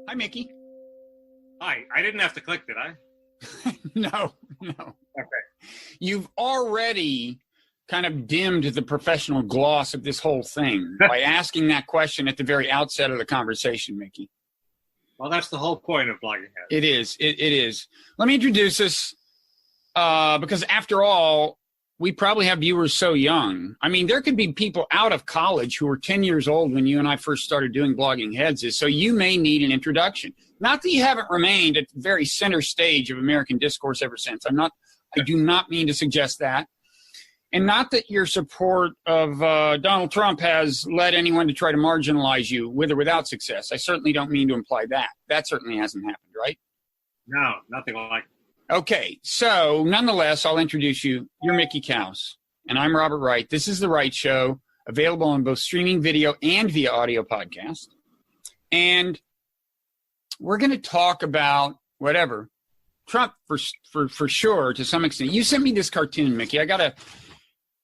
Hi, Mickey. Hi. I didn't have to click, did I? No. Okay. You've already kind of dimmed the professional gloss of this whole thing by asking that question at the very outset of the conversation, Mickey. Well, that's the whole point of blogging heads. It is. It is. Let me introduce us, because after all, we probably have viewers so young. I mean, there could be people out of college who were 10 years old when you and I first started doing Blogging Heads, so you may need an introduction. Not that you haven't remained at the very center stage of American discourse ever since. I do not mean to suggest that. And not that your support of Donald Trump has led anyone to try to marginalize you with or without success. I certainly don't mean to imply that. That certainly hasn't happened, right? No, nothing like it. Okay, so nonetheless, I'll introduce you. You're Mickey Kaus, and I'm Robert Wright. This is The Wright Show, available on both streaming video and via audio podcast. And we're going to talk about whatever. Trump, for sure, to some extent. You sent me this cartoon, Mickey.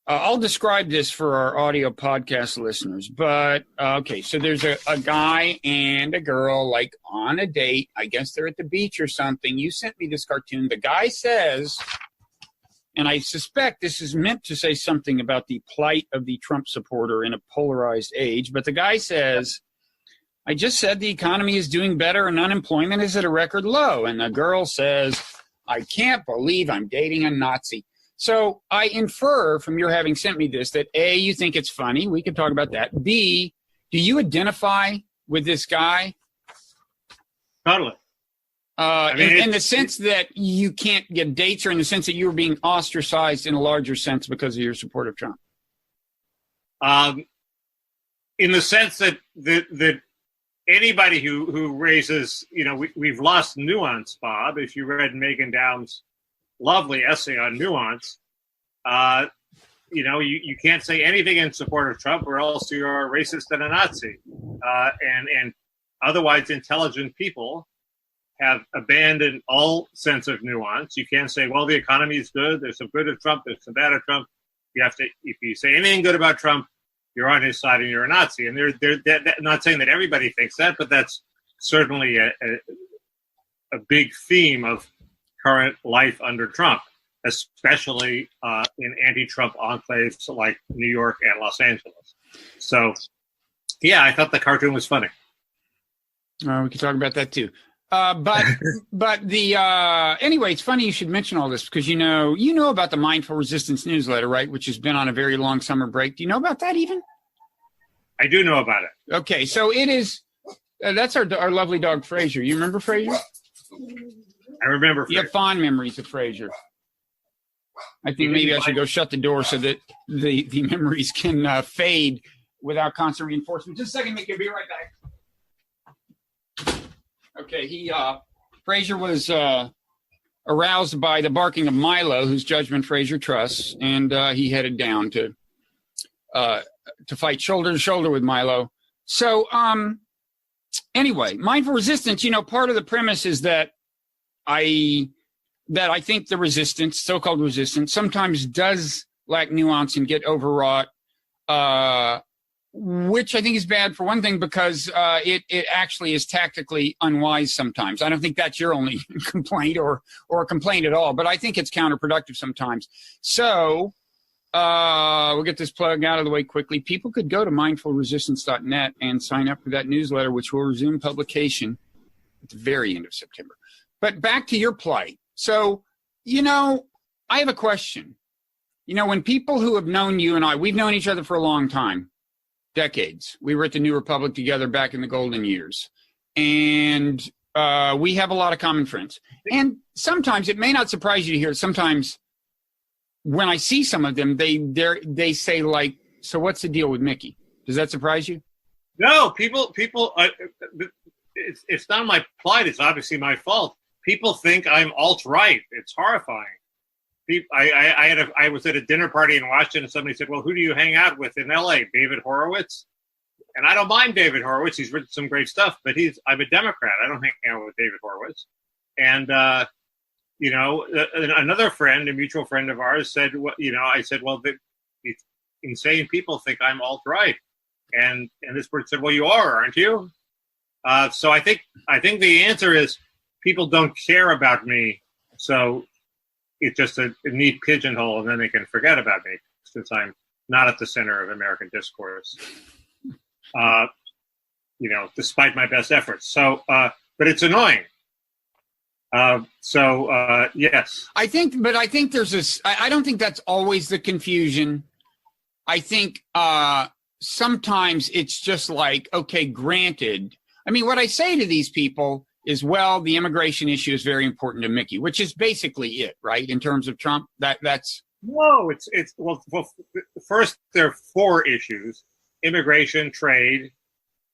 I'll describe this for our audio podcast listeners. But, okay, so there's a guy and a girl, like, on a date. I guess they're at the beach or something. You sent me this cartoon. The guy says, and I suspect this is meant to say something about the plight of the Trump supporter in a polarized age, but the guy says, I just said the economy is doing better and unemployment is at a record low. And the girl says, I can't believe I'm dating a Nazi. So I infer from your having sent me this that A, you think it's funny. We can talk about that. B, do you identify with this guy? Totally. In the sense that you can't get dates, or in the sense that you were being ostracized in a larger sense because of your support of Trump? In the sense that anybody who raises, we've lost nuance, Bob. If you read Megan Downs' lovely essay on nuance, you can't say anything in support of Trump or else you're a racist and a Nazi. And otherwise intelligent people have abandoned all sense of nuance. You can't say, well, the economy is good. There's some good of Trump. There's some bad of Trump. You have to, if you say anything good about Trump, you're on his side and you're a Nazi. And they're not saying that everybody thinks that, but that's certainly a big theme of current life under Trump, especially in anti-Trump enclaves like New York and Los Angeles. So, yeah, I thought the cartoon was funny. We can talk about that too. But anyway, it's funny you should mention all this because you know about the Mindful Resistance newsletter, right? Which has been on a very long summer break. Do you know about that even? I do know about it. Okay, so it is. That's our lovely dog Fraser. You remember Fraser? I remember. You have fond memories of Fraser. I think maybe I should go shut the door so that the memories can fade without constant reinforcement. Just a second, Mickey. I'll be right back. Okay, Fraser was aroused by the barking of Milo, whose judgment Fraser trusts, and he headed down to fight shoulder to shoulder with Milo. So, anyway, Mindful Resistance, part of the premise is that I think the resistance, so-called resistance, sometimes does lack nuance and get overwrought, which I think is bad for one thing because it actually is tactically unwise sometimes. I don't think that's your only complaint or a complaint at all, but I think it's counterproductive sometimes. So we'll get this plug out of the way quickly. People could go to mindfulresistance.net and sign up for that newsletter, which will resume publication at the very end of September. But back to your plight. So, I have a question. When people who have known you and we've known each other for a long time, decades. We were at the New Republic together back in the golden years. And we have a lot of common friends. And sometimes, it may not surprise you to hear, sometimes when I see some of them, they say, like, so what's the deal with Mickey? Does that surprise you? No, people, it's not my plight. It's obviously my fault. People think I'm alt-right. It's horrifying. I was at a dinner party in Washington, and somebody said, well, who do you hang out with in L.A.? David Horowitz? And I don't mind David Horowitz. He's written some great stuff, but I'm a Democrat. I don't hang out with David Horowitz. And, another friend, a mutual friend of ours said, I said, well, insane people think I'm alt-right. And this person said, well, you are, aren't you? So I think the answer is people don't care about me. So it's just a neat pigeonhole, and then they can forget about me since I'm not at the center of American discourse, despite my best efforts. So, but it's annoying. Yes. I think there's this, I don't think that's always the confusion. I think sometimes it's just like, okay, granted. I mean, what I say to these people is, well, the immigration issue is very important to Mickey, which is basically it, right? In terms of Trump, that's. No, well, first there are 4 issues: immigration, trade,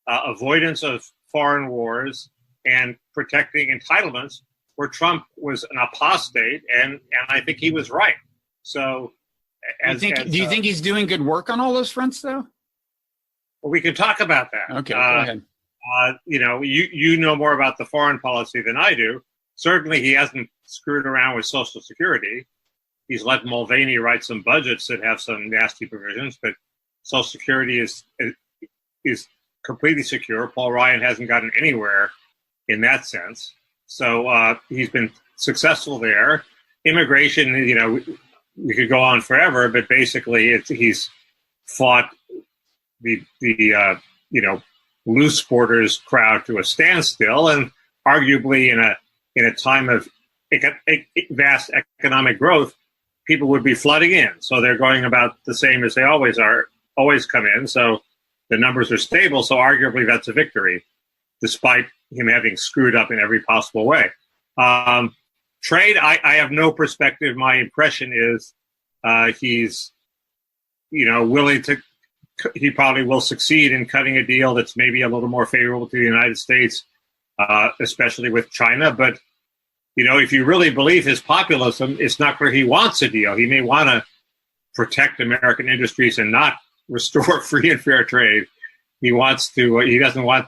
avoidance of foreign wars, and protecting entitlements, where Trump was an apostate, and I think he was right. So, do you think he's doing good work on all those fronts, though? Well, we can talk about that. Okay, go ahead. You know more about the foreign policy than I do. Certainly, he hasn't screwed around with Social Security. He's let Mulvaney write some budgets that have some nasty provisions, but Social Security is completely secure. Paul Ryan hasn't gotten anywhere in that sense. So he's been successful there. Immigration, we could go on forever, but basically he's fought the loose borders crowd to a standstill, and arguably in a time of vast economic growth, people would be flooding in. So they're going about the same as they always come in. So the numbers are stable. So arguably that's a victory, despite him having screwed up in every possible way. Trade, I have no perspective. My impression is he's, willing to. He probably will succeed in cutting a deal that's maybe a little more favorable to the United States, especially with China. But, if you really believe his populism, it's not clear he wants a deal. He may want to protect American industries and not restore free and fair trade. He wants to, he doesn't want,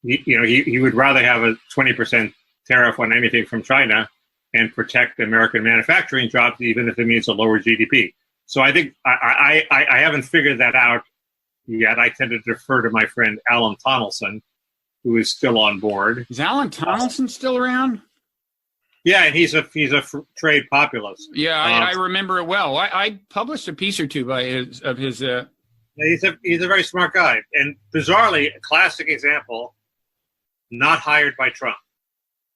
he would rather have a 20% tariff on anything from China and protect American manufacturing jobs, even if it means a lower GDP. So I think I haven't figured that out yet. I tend to defer to my friend Alan Tonelson, who is still on board. Is Alan Tonelson still around? Yeah, and he's a trade populist. Yeah, I remember it well. I published a piece or two by his. He's a very smart guy, and bizarrely, a classic example. Not hired by Trump.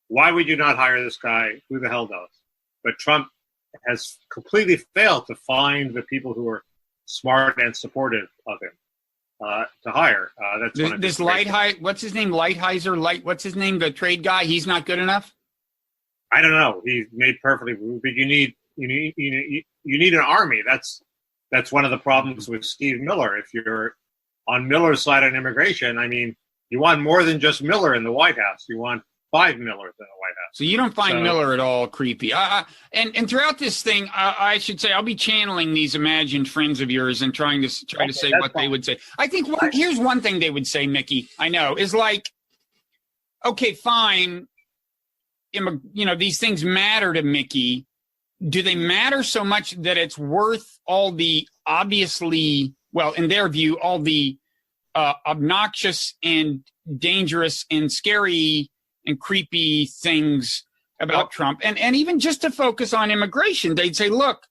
Why would you not hire this guy? Who the hell knows? But Trump has completely failed to find the people who are smart and supportive of him to hire. That's this what's his name? Lighthizer. What's his name? The trade guy. He's not good enough. I don't know. He's made perfectly, but you need an army. That's one of the problems with Steve Miller. If you're on Miller's side on immigration, I mean, you want more than just Miller in the White House. You want 5 Millers in the White House. So you don't find Miller at all creepy. And throughout this thing, I should say I'll be channeling these imagined friends of yours and trying to say what they would say. I think here's one thing they would say, Mickey. I know is like, okay, fine. These things matter to Mickey. Do they matter so much that it's worth all the obviously, well, in their view, all the obnoxious and dangerous and scary and creepy things about Trump? And even just to focus on immigration, they'd say, look,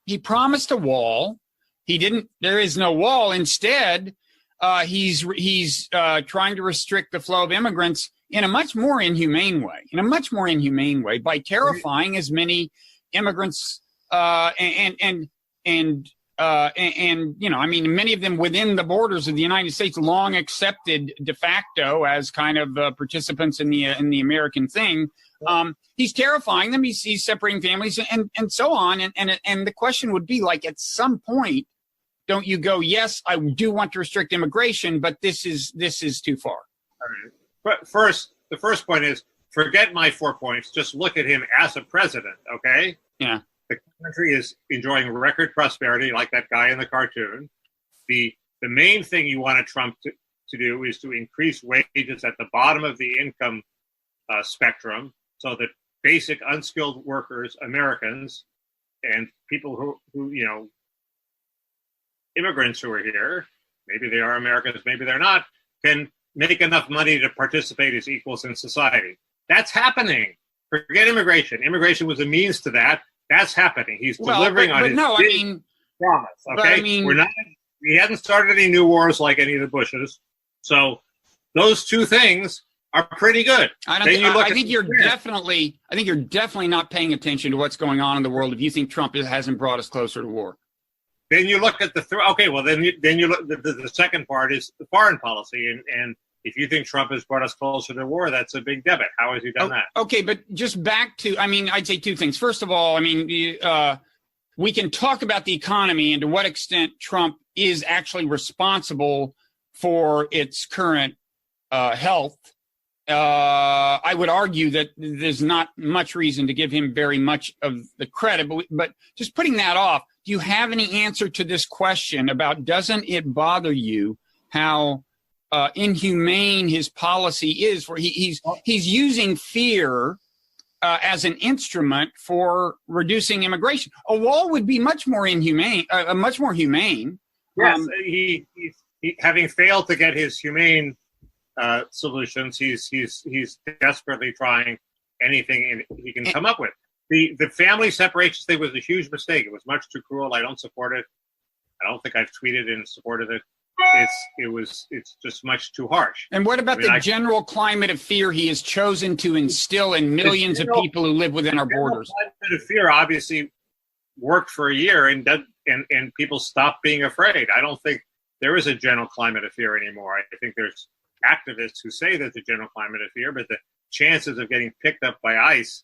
he promised a wall. He didn't. There is no wall. Instead, he's trying to restrict the flow of immigrants in a much more inhumane way, by terrifying as many immigrants and many of them within the borders of the United States, long accepted de facto as kind of participants in the American thing. He's terrifying them. He's separating families and so on. And the question would be, like, at some point, don't you go, yes, I do want to restrict immigration, but this is too far. All right. But the first point is, forget my 4 points. Just look at him as a president, okay? Yeah. The country is enjoying record prosperity, like that guy in the cartoon. The main thing you want Trump to do is to increase wages at the bottom of the income spectrum, so that basic unskilled workers, Americans, and people who immigrants who are here, maybe they are Americans, maybe they're not, can make enough money to participate as equals in society. That's happening. Forget immigration. Immigration was a means to that. That's happening. He's delivering on his promise. Okay, we hadn't started any new wars like any of the Bushes, so those two things are pretty good. I think you're definitely not paying attention to what's going on in the world if you think Trump hasn't brought us closer to war. Then you look at then you look. The second part is the foreign policy, and if you think Trump has brought us closer to war, that's a big debit. How has he done that? Okay, but just back to, I'd say two things. First of all, we can talk about the economy and to what extent Trump is actually responsible for its current health. I would argue that there's not much reason to give him very much of the credit, but just putting that off, do you have any answer to this question about, doesn't it bother you how inhumane his policy is, where he's using fear as an instrument for reducing immigration? A wall would be much more humane. Yes, he having failed to get his humane solutions, he's desperately trying anything he can come up with. The family separation thing was a huge mistake. It was much too cruel. I don't support it. I don't think I've tweeted in support of it. It's just much too harsh. And what about the general climate of fear he has chosen to instill in millions of people who live within our borders? The climate of fear obviously worked for a year, and people stopped being afraid. I don't think there is a general climate of fear anymore. I think there's activists who say there's a general climate of fear, but the chances of getting picked up by ICE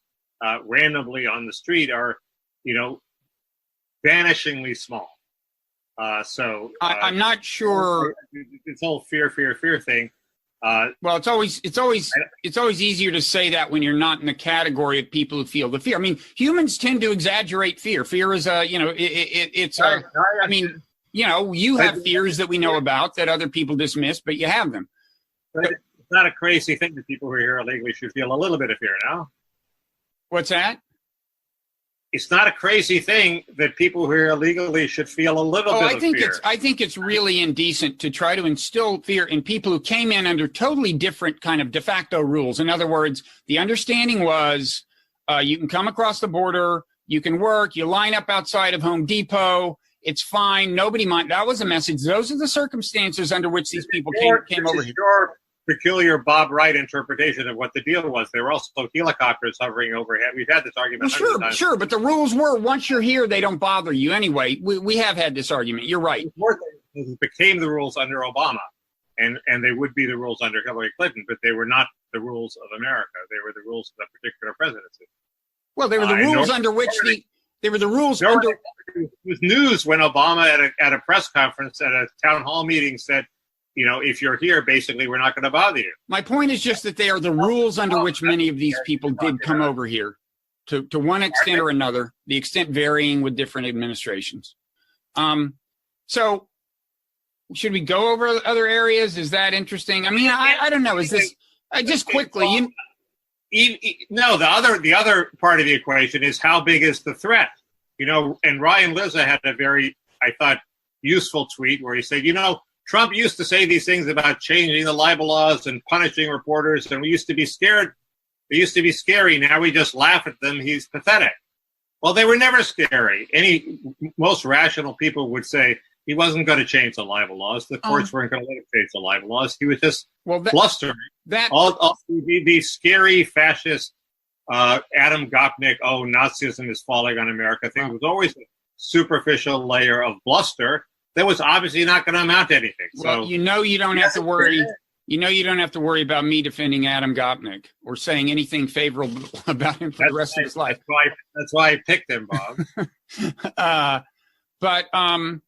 randomly on the street are, vanishingly small. I'm not sure. This whole fear thing. Well, it's always easier to say that when you're not in the category of people who feel the fear. Humans tend to exaggerate fear. Fear is you have fears that we know about that other people dismiss, but you have them. But it's not a crazy thing that people who are here illegally should feel a little bit of fear now. What's that? It's not a crazy thing that people who are illegally should feel a little bit of fear. I think it's really indecent to try to instill fear in people who came in under totally different kind of de facto rules. In other words, the understanding was you can come across the border, you can work, you line up outside of Home Depot, it's fine, nobody mind. That was a message. Those are the circumstances under which these people came over here. Your peculiar Bob Wright interpretation of what the deal was. There were also helicopters hovering overhead. We've had this argument. Well, sure, but the rules were once you're here, they don't bother you anyway. We have had this argument. You're right. It became the rules under Obama, and they would be the rules under Hillary Clinton, but they were not the rules of America. They were the rules of a particular presidency. Well, they were the rules under which they were the rules under. It was news when Obama at a press conference at a town hall meeting said, if you're here, basically, we're not going to bother you. My point is just that they are the rules under which many of these people did come over here to one extent or another, the extent varying with different administrations. So should we go over other areas? Is that interesting? I don't know. Is this just quickly? No, the other part of the equation is how big is the threat? And Ryan Lizza had a very, I thought, useful tweet where he said, Trump used to say these things about changing the libel laws and punishing reporters, and we used to be scared. They used to be scary. Now we just laugh at them. He's pathetic. Well, they were never scary. Most rational people would say he wasn't going to change the libel laws. The courts weren't going to let him change the libel laws. He was just blustering. All the scary fascist Adam Gopnik, Nazism is falling on America thing was always a superficial layer of bluster that was obviously not going to amount to anything. Well, you don't have to worry. You don't have to worry about me defending Adam Gopnik or saying anything favorable about him for the rest of his life. That's why I picked him, Bob. But on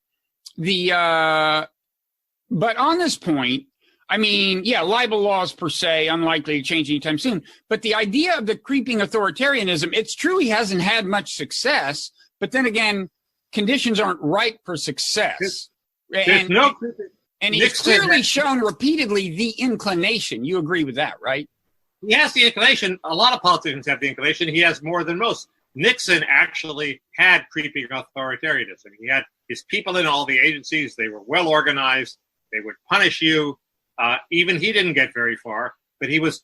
this point, libel laws per se unlikely to change anytime soon. But the idea of the creeping authoritarianism, it's true he hasn't had much success. But then again, conditions aren't ripe for success. And he's clearly shown repeatedly the inclination. You agree with that, right? He has the inclination. A lot of politicians have the inclination. He has more than most. Nixon actually had creeping authoritarianism. He had his people in all the agencies. They were well organized. They would punish you. Even he didn't get very far, but he was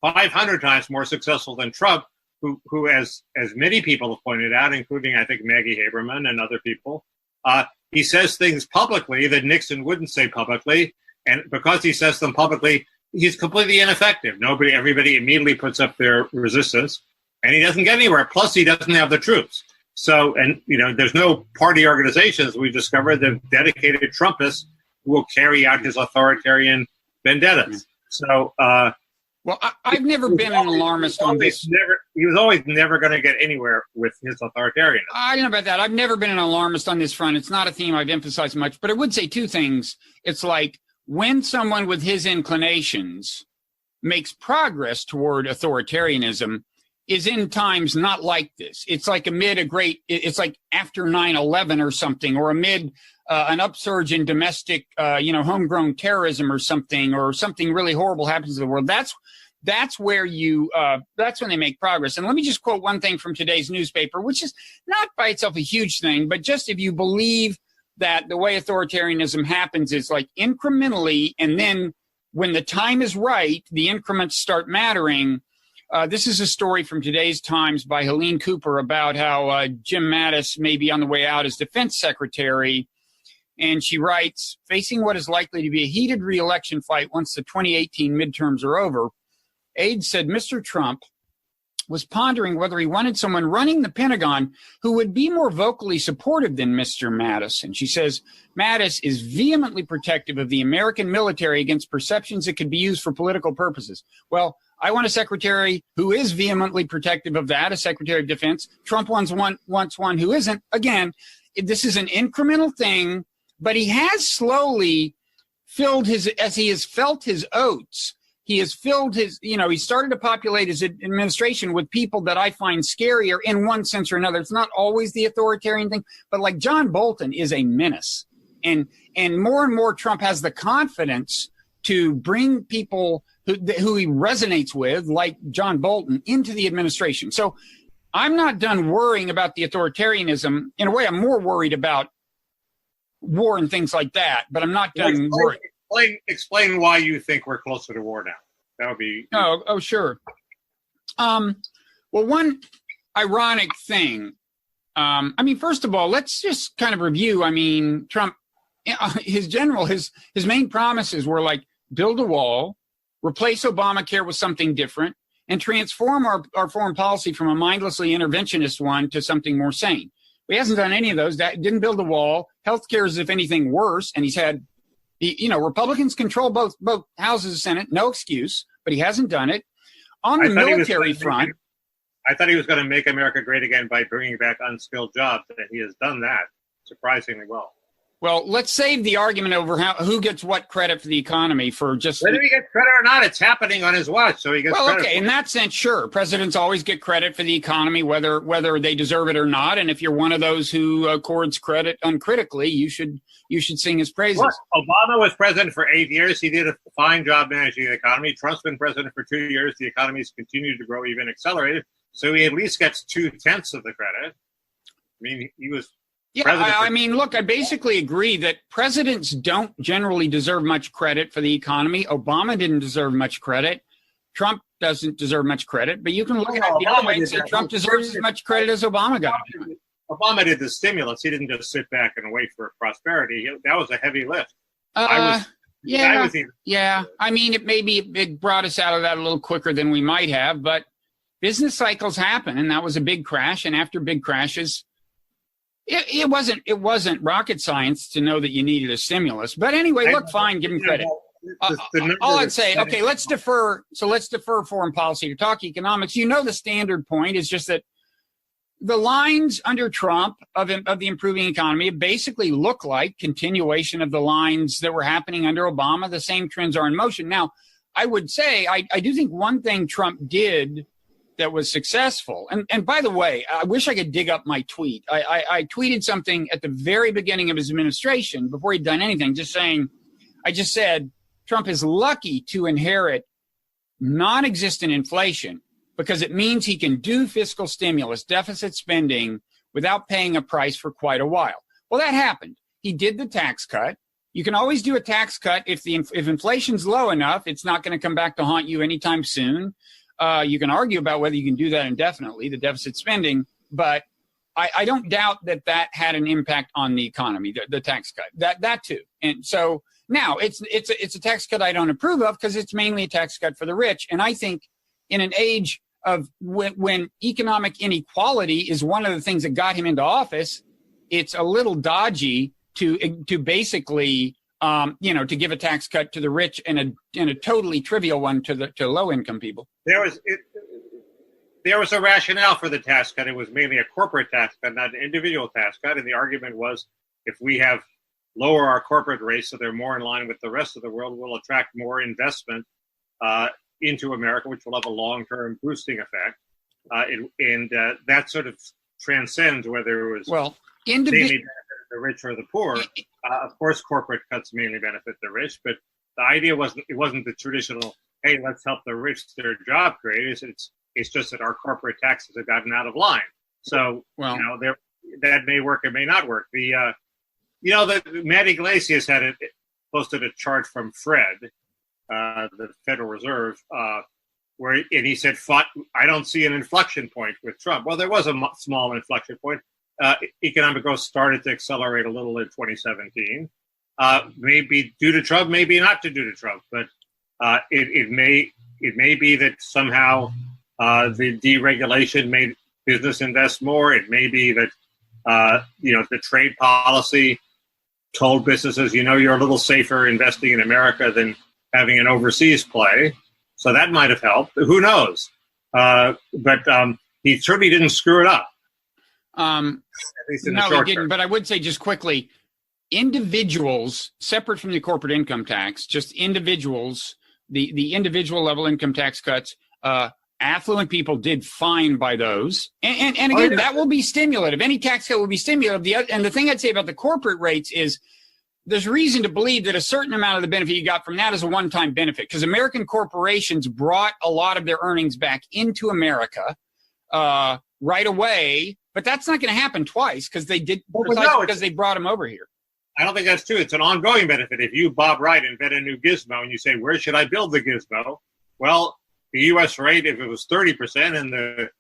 500 times more successful than Trump, who as many people have pointed out, including, I think, Maggie Haberman and other people, he says things publicly that Nixon wouldn't say publicly. And because he says them publicly, he's completely ineffective. Everybody immediately puts up their resistance, and he doesn't get anywhere. Plus, he doesn't have the troops. So, and, there's no party organizations, we've discovered, the dedicated Trumpists who will carry out his authoritarian vendettas. So, well, I've never been an alarmist on this. He was always never going to get anywhere with his authoritarianism. I don't know about that. I've never been an alarmist on this front. It's not a theme I've emphasized much, but I would say two things. It's like when someone with his inclinations makes progress toward authoritarianism, is in times not like this. It's like it's like after 9/11 or something, or amid an upsurge in domestic, homegrown terrorism or something really horrible happens in the world. That's where that's when they make progress. And let me just quote one thing from today's newspaper, which is not by itself a huge thing, but just if you believe that the way authoritarianism happens is like incrementally, and then when the time is right, the increments start mattering. This is a story from today's Times by Helene Cooper about how Jim Mattis may be on the way out as defense secretary. And she writes, facing what is likely to be a heated re-election fight once the 2018 midterms are over, aides said Mr. Trump was pondering whether he wanted someone running the Pentagon who would be more vocally supportive than Mr. Mattis. And she says, Mattis is vehemently protective of the American military against perceptions that could be used for political purposes. Well, I want a secretary who is vehemently protective of that, a secretary of defense. Trump wants one who isn't. Again, this is an incremental thing, but he has slowly as he has felt his oats, he has filled his, he started to populate his administration with people that I find scarier in one sense or another. It's not always the authoritarian thing, but like John Bolton is a menace. And more Trump has the confidence to bring people who he resonates with, like John Bolton, into the administration. So I'm not done worrying about the authoritarianism. In a way, I'm more worried about war and things like that, but I'm not done worrying. Explain why you think we're closer to war now. That would be... Oh, sure. Well, one ironic thing. First of all, let's just kind of review. Trump, his main promises were like build a wall, replace Obamacare with something different, and transform our foreign policy from a mindlessly interventionist one to something more sane. He hasn't done any of those. That didn't build a wall. Healthcare is, if anything, worse, and he's had... Republicans control both houses of the Senate, no excuse, but he hasn't done it. On the military front, I thought he was going to make America great again by bringing back unskilled jobs, and he has done that surprisingly well. Well, let's save the argument over who gets what credit for the economy for just... Whether he gets credit or not, it's happening on his watch, so he gets credit. Well, okay, in that sense, sure. Presidents always get credit for the economy, whether they deserve it or not. And if you're one of those who accords credit uncritically, you should sing his praises. Look, Obama was president for 8 years. He did a fine job managing the economy. Trump's been president for 2 years. The economy's continued to grow, even accelerated. So he at least gets 2/10 of the credit. He was... Yeah, look, I basically agree that presidents don't generally deserve much credit for the economy. Obama didn't deserve much credit. Trump doesn't deserve much credit. But you can look at it the other way and say Trump deserves as much credit as Obama got. Obama did the stimulus. He didn't just sit back and wait for prosperity. That was a heavy lift. It brought us out of that a little quicker than we might have. But business cycles happen, and that was a big crash. And after big crashes... It wasn't rocket science to know that you needed a stimulus. But anyway, look, fine, give him credit. All I'd say, okay, let's defer foreign policy to talk economics. The standard point is just that the lines under Trump of the improving economy basically look like continuation of the lines that were happening under Obama. The same trends are in motion. Now, I would say I do think one thing Trump did that was successful. And by the way, I wish I could dig up my tweet. I tweeted something at the very beginning of his administration before he'd done anything, I just said, Trump is lucky to inherit non-existent inflation because it means he can do fiscal stimulus, deficit spending without paying a price for quite a while. Well, that happened. He did the tax cut. You can always do a tax cut if inflation's low enough. It's not going to come back to haunt you anytime soon. You can argue about whether you can do that indefinitely, the deficit spending, but I don't doubt that had an impact on the economy, the tax cut, that too. And so now it's a tax cut I don't approve of because it's mainly a tax cut for the rich. And I think in an age of when economic inequality is one of the things that got him into office, it's a little dodgy to basically to give a tax cut to the rich and a totally trivial one to low income people. There was a rationale for the tax cut. It was mainly a corporate tax cut, not an individual tax cut. And the argument was, if we lower our corporate rates so they're more in line with the rest of the world, we'll attract more investment into America, which will have a long-term boosting effect. That sort of transcends whether it was mainly benefit the rich or the poor. Of course, corporate cuts mainly benefit the rich, but the idea it wasn't the traditional, hey, let's help the rich, they're job creators. It's just that our corporate taxes have gotten out of line. So, that may work, it may not work. Matt Iglesias posted a chart from Fred, the Federal Reserve, and he said, I don't see an inflection point with Trump. Well, there was a small inflection point. Economic growth started to accelerate a little in 2017. Maybe due to Trump, maybe not due to Trump, but it may be that somehow the deregulation made business invest more. It may be that the trade policy told businesses, you're a little safer investing in America than having an overseas play. So that might have helped. Who knows? But he certainly didn't screw it up. No, he didn't. But I would say just quickly, individuals, separate from the corporate income tax, just individuals, the individual level income tax cuts, affluent people did fine by those. And again, that will be stimulative. Any tax cut will be stimulative. And the thing I'd say about the corporate rates is there's reason to believe that a certain amount of the benefit you got from that is a one-time benefit, because American corporations brought a lot of their earnings back into America right away. But that's not going to happen twice because they did because they brought them over here. I don't think that's true. It's an ongoing benefit. If you, Bob Wright, invent a new gizmo and you say, where should I build the gizmo? Well, the U.S. rate, if it was 30%, and the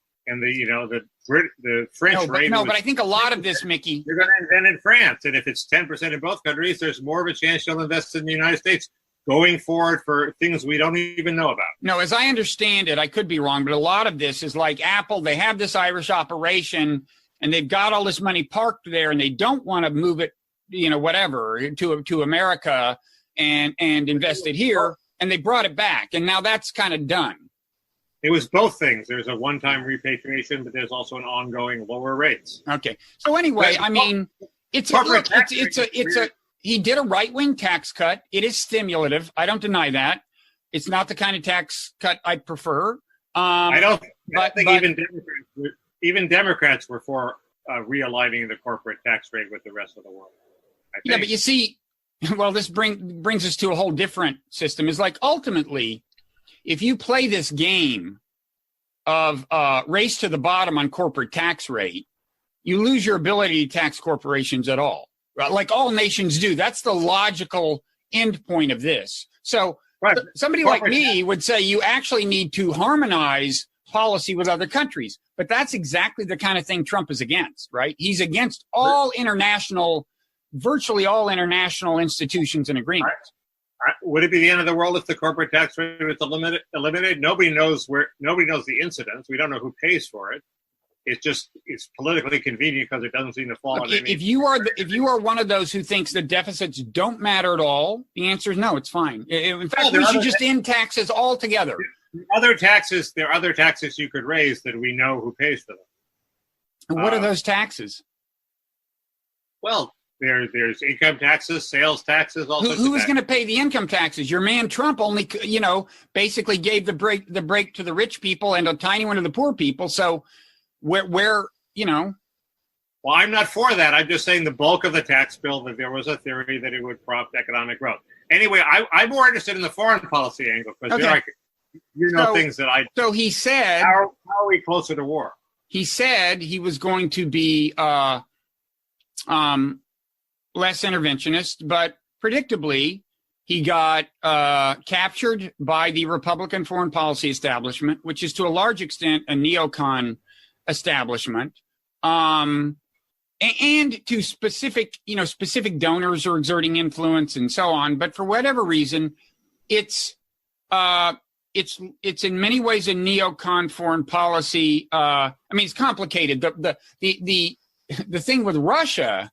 French rate. But I think a lot of this, Mickey, you're going to invent in France, and if it's 10% in both countries, there's more of a chance you'll invest in the United States going forward for things we don't even know about. No, as I understand it, I could be wrong, but a lot of this is like Apple. They have this Irish operation, and they've got all this money parked there, and they don't want to move it, to America and invest it here, and they brought it back, and now that's kind of done. It was both things. There's a one-time repatriation, but there's also an ongoing lower rates. Okay. So anyway, I mean, he did a right-wing tax cut. It is stimulative. I don't deny that. It's not the kind of tax cut I prefer. I think even Democrats were for realigning the corporate tax rate with the rest of the world. Yeah, but you see, well, this brings us to a whole different system. Is like ultimately, if you play this game of race to the bottom on corporate tax rate, you lose your ability to tax corporations at all. Like all nations do. That's the logical end point of this. So somebody like me would say you actually need to harmonize policy with other countries. But that's exactly the kind of thing Trump is against, right? He's against virtually all international institutions and agreements. Would it be the end of the world if the corporate tax rate was eliminated? Nobody knows the incidence. We don't know who pays for it. It's politically convenient because it doesn't seem to fall on any. If you are one of those who thinks that deficits don't matter at all, the answer is no, it's fine. In fact, we should just end taxes altogether. There are other taxes you could raise that we know who pays for them. And what are those taxes? Well, there's income taxes, sales taxes. Who is going to pay the income taxes? Your man Trump only, basically gave the break to the rich people and a tiny one to the poor people. So where Well, I'm not for that. I'm just saying the bulk of the tax bill, that there was a theory that it would prompt economic growth. Anyway, I'm more interested in the foreign policy angle because things that I. So he said, how are we closer to war? He said he was going to be less interventionist, but predictably, he got captured by the Republican foreign policy establishment, which is to a large extent a neocon establishment, and to specific donors are exerting influence and so on. But for whatever reason, it's in many ways a neocon foreign policy. It's complicated. The thing with Russia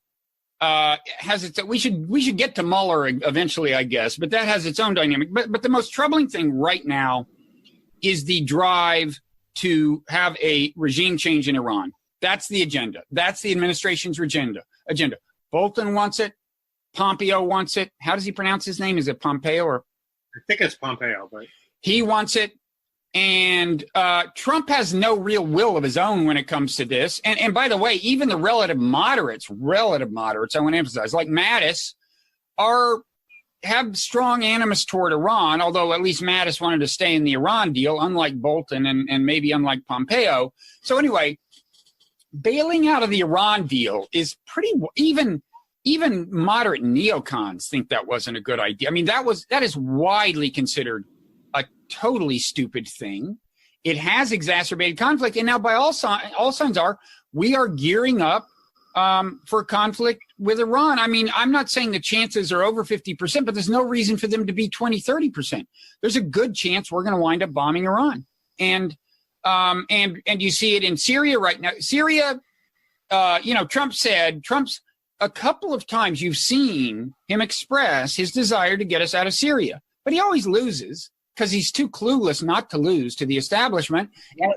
has its. We should get to Mueller eventually, I guess, but that has its own dynamic. But the most troubling thing right now is the drive to have a regime change in Iran. That's the agenda. That's the administration's agenda. Bolton wants it. Pompeo wants it. How does he pronounce his name? Is it Pompeo or? I think it's Pompeo, but he wants it. And Trump has no real will of his own when it comes to this. And by the way, even the relative moderates, I want to emphasize, like Mattis, have strong animus toward Iran, although at least Mattis wanted to stay in the Iran deal, unlike Bolton and maybe unlike Pompeo. So anyway, bailing out of the Iran deal is pretty, even moderate neocons think that wasn't a good idea. I mean, that is widely considered a totally stupid thing. It has exacerbated conflict. And now by all signs we are gearing up for conflict with Iran. I mean, I'm not saying the chances are over 50%, but there's no reason for them to be 20, 30%. There's a good chance we're going to wind up bombing Iran. And you see it in Syria right now. Syria, Trump's a couple of times you've seen him express his desire to get us out of Syria, but he always loses because he's too clueless not to lose to the establishment.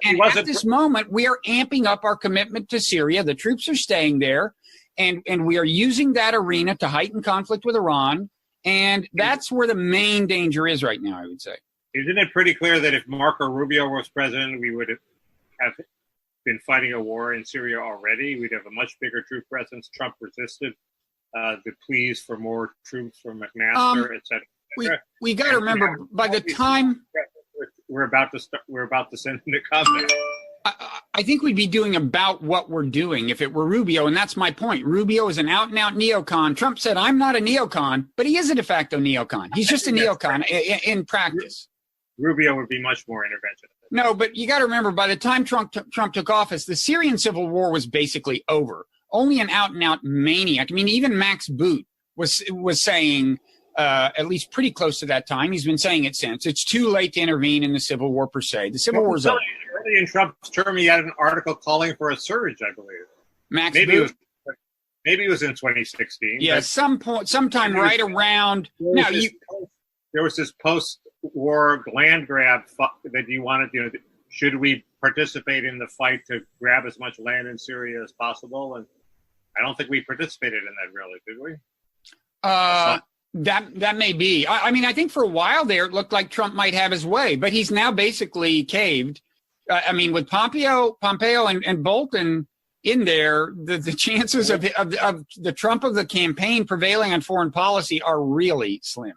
And at this moment, we are amping up our commitment to Syria. The troops are staying there, and we are using that arena to heighten conflict with Iran. And that's where the main danger is right now, I would say. Isn't it pretty clear that if Marco Rubio was president, we would have been fighting a war in Syria already? We'd have a much bigger troop presence. Trump resisted the pleas for more troops from McMaster, et cetera. We got to remember, by the time we're about to send him to combat. I think we'd be doing about what we're doing if it were Rubio, and that's my point. Rubio is an out-and-out neocon. Trump said, I'm not a neocon, but he is a de facto neocon. He's just a neocon in practice. Rubio would be much more interventionist. No, but you got to remember, by the time Trump took office, the Syrian civil war was basically over. Only an out-and-out maniac. I mean, even Max Boot was saying, at least pretty close to that time, he's been saying it since, it's too late to intervene in the civil war per se. The civil war is over. Early in Trump's term, he had an article calling for a surge, I believe. Maybe it was in 2016. Yeah, sometime right around. There was this post-war land grab that you wanted. Should we participate in the fight to grab as much land in Syria as possible? And I don't think we participated in that, really, did we? That may be. I mean, I think for a while there, it looked like Trump might have his way, but he's now basically caved. With Pompeo and Bolton in there, the chances of the Trump of the campaign prevailing on foreign policy are really slim.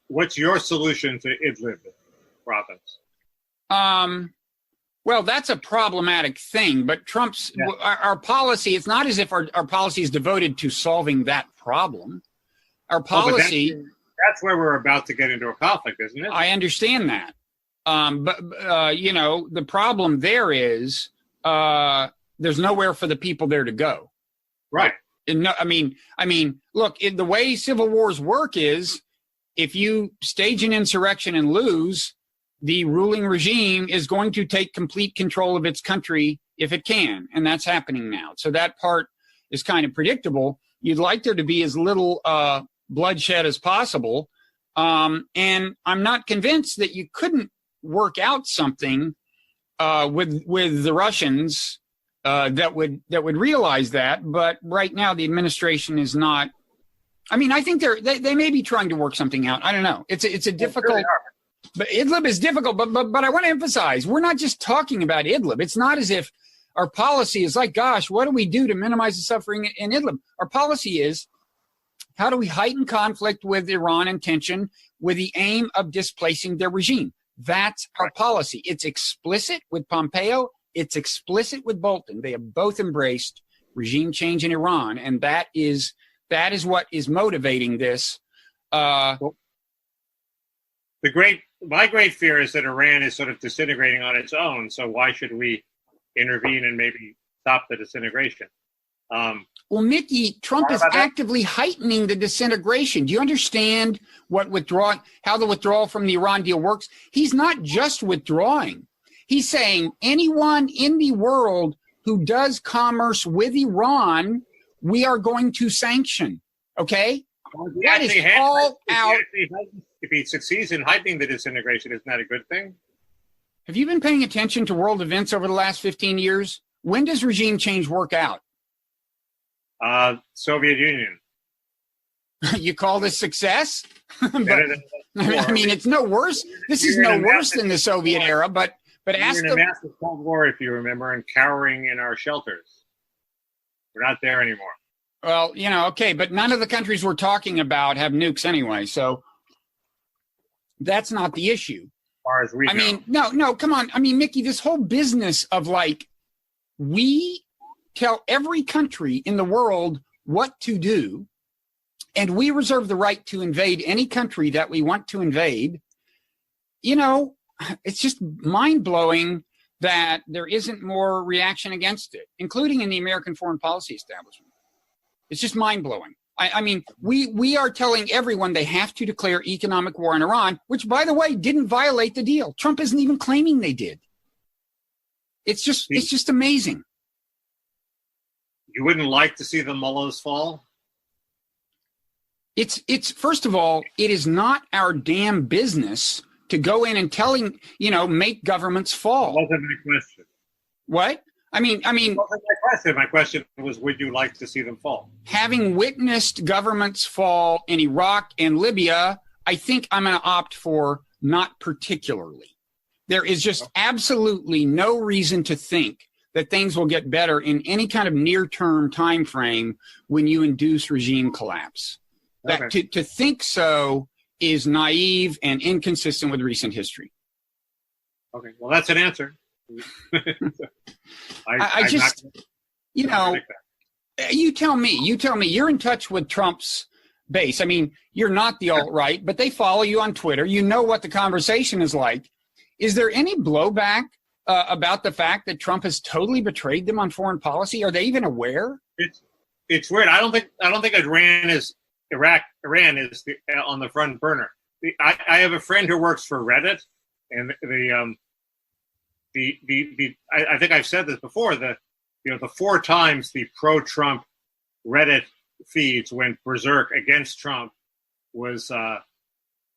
What's your solution to Idlib province? Well, that's a problematic thing, but our policy, it's not as if our policy is devoted to solving that problem. Our policy... that's where we're about to get into a conflict, isn't it? I understand that. But the problem there is there's nowhere for the people there to go. Right. Look, the way civil wars work is if you stage an insurrection and lose, the ruling regime is going to take complete control of its country if it can. And that's happening now. So that part is kind of predictable. You'd like there to be as little bloodshed as possible. And I'm not convinced that you couldn't work out something with the Russians that would realize that. But right now, the administration is not. I mean, I think they may be trying to work something out. I don't know. It's a difficult. But Idlib is difficult. But I want to emphasize, we're not just talking about Idlib. It's not as if our policy is like, gosh, what do we do to minimize the suffering in Idlib? Our policy is, how do we heighten conflict with Iran and tension with the aim of displacing their regime? That's our policy. It's explicit with Pompeo. It's explicit with Bolton. They have both embraced regime change in Iran, and that is what is motivating this. Well, my great fear is that Iran is sort of disintegrating on its own. So why should we intervene and maybe stop the disintegration? Well, Mickey, Trump is actively heightening the disintegration. Do you understand how the withdrawal from the Iran deal works? He's not just withdrawing. He's saying anyone in the world who does commerce with Iran, we are going to sanction. Okay? Well, that is all out. If he succeeds in heightening the disintegration, isn't that a good thing? Have you been paying attention to world events over the last 15 years? When does regime change work out? Soviet Union. You call this success? I mean, it's no worse. This is no worse than the Soviet era, but ask in a massive Cold War, if you remember, and cowering in our shelters. We're not there anymore. Well, okay, but none of the countries we're talking about have nukes anyway, so that's not the issue. As far as we know. No, come on. I mean, Mickey, this whole business of we tell every country in the world what to do, and we reserve the right to invade any country that we want to invade. It's just mind-blowing that there isn't more reaction against it, including in the American foreign policy establishment. It's just mind-blowing. I mean, we are telling everyone they have to declare economic war on Iran, which, by the way, didn't violate the deal. Trump isn't even claiming they did. It's just amazing. You wouldn't like to see the mullahs fall? It's first of all, it is not our damn business to go in and make governments fall. That wasn't my question. What? I mean, that wasn't my question. My question was, would you like to see them fall? Having witnessed governments fall in Iraq and Libya, I think I'm going to opt for not particularly. There is just absolutely no reason to think that things will get better in any kind of near-term time frame when you induce regime collapse. Okay. To think so is naive and inconsistent with recent history. Okay, well, that's an answer. You tell me, you're in touch with Trump's base. I mean, you're not the alt-right, but they follow you on Twitter. You know what the conversation is like. Is there any blowback about the fact that Trump has totally betrayed them on foreign policy? Are they even aware? It's weird. I don't think Iran is on the front burner. I have a friend who works for Reddit, and I think I've said this before. The 4 times the pro-Trump Reddit feeds went berserk against Trump was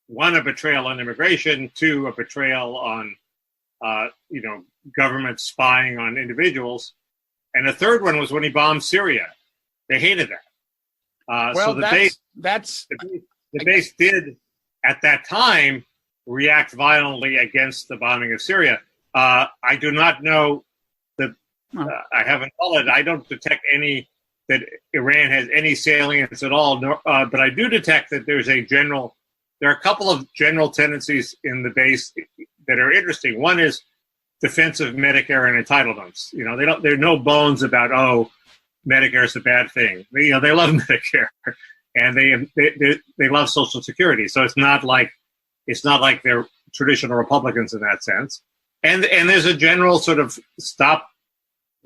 1, a betrayal on immigration, 2, a betrayal on government spying on individuals, and a 3rd one was when he bombed Syria. They hated that. Well, so the base did at that time react violently against the bombing of Syria. I do not know that I haven't followed. I don't detect that Iran has any salience at all. But I do detect that there are a couple of general tendencies in the base that are interesting. One is defense of Medicare and entitlements. There are no bones about Medicare is a bad thing. They love Medicare, and they love Social Security. So it's not like they're traditional Republicans in that sense. And there's a general sort of stop,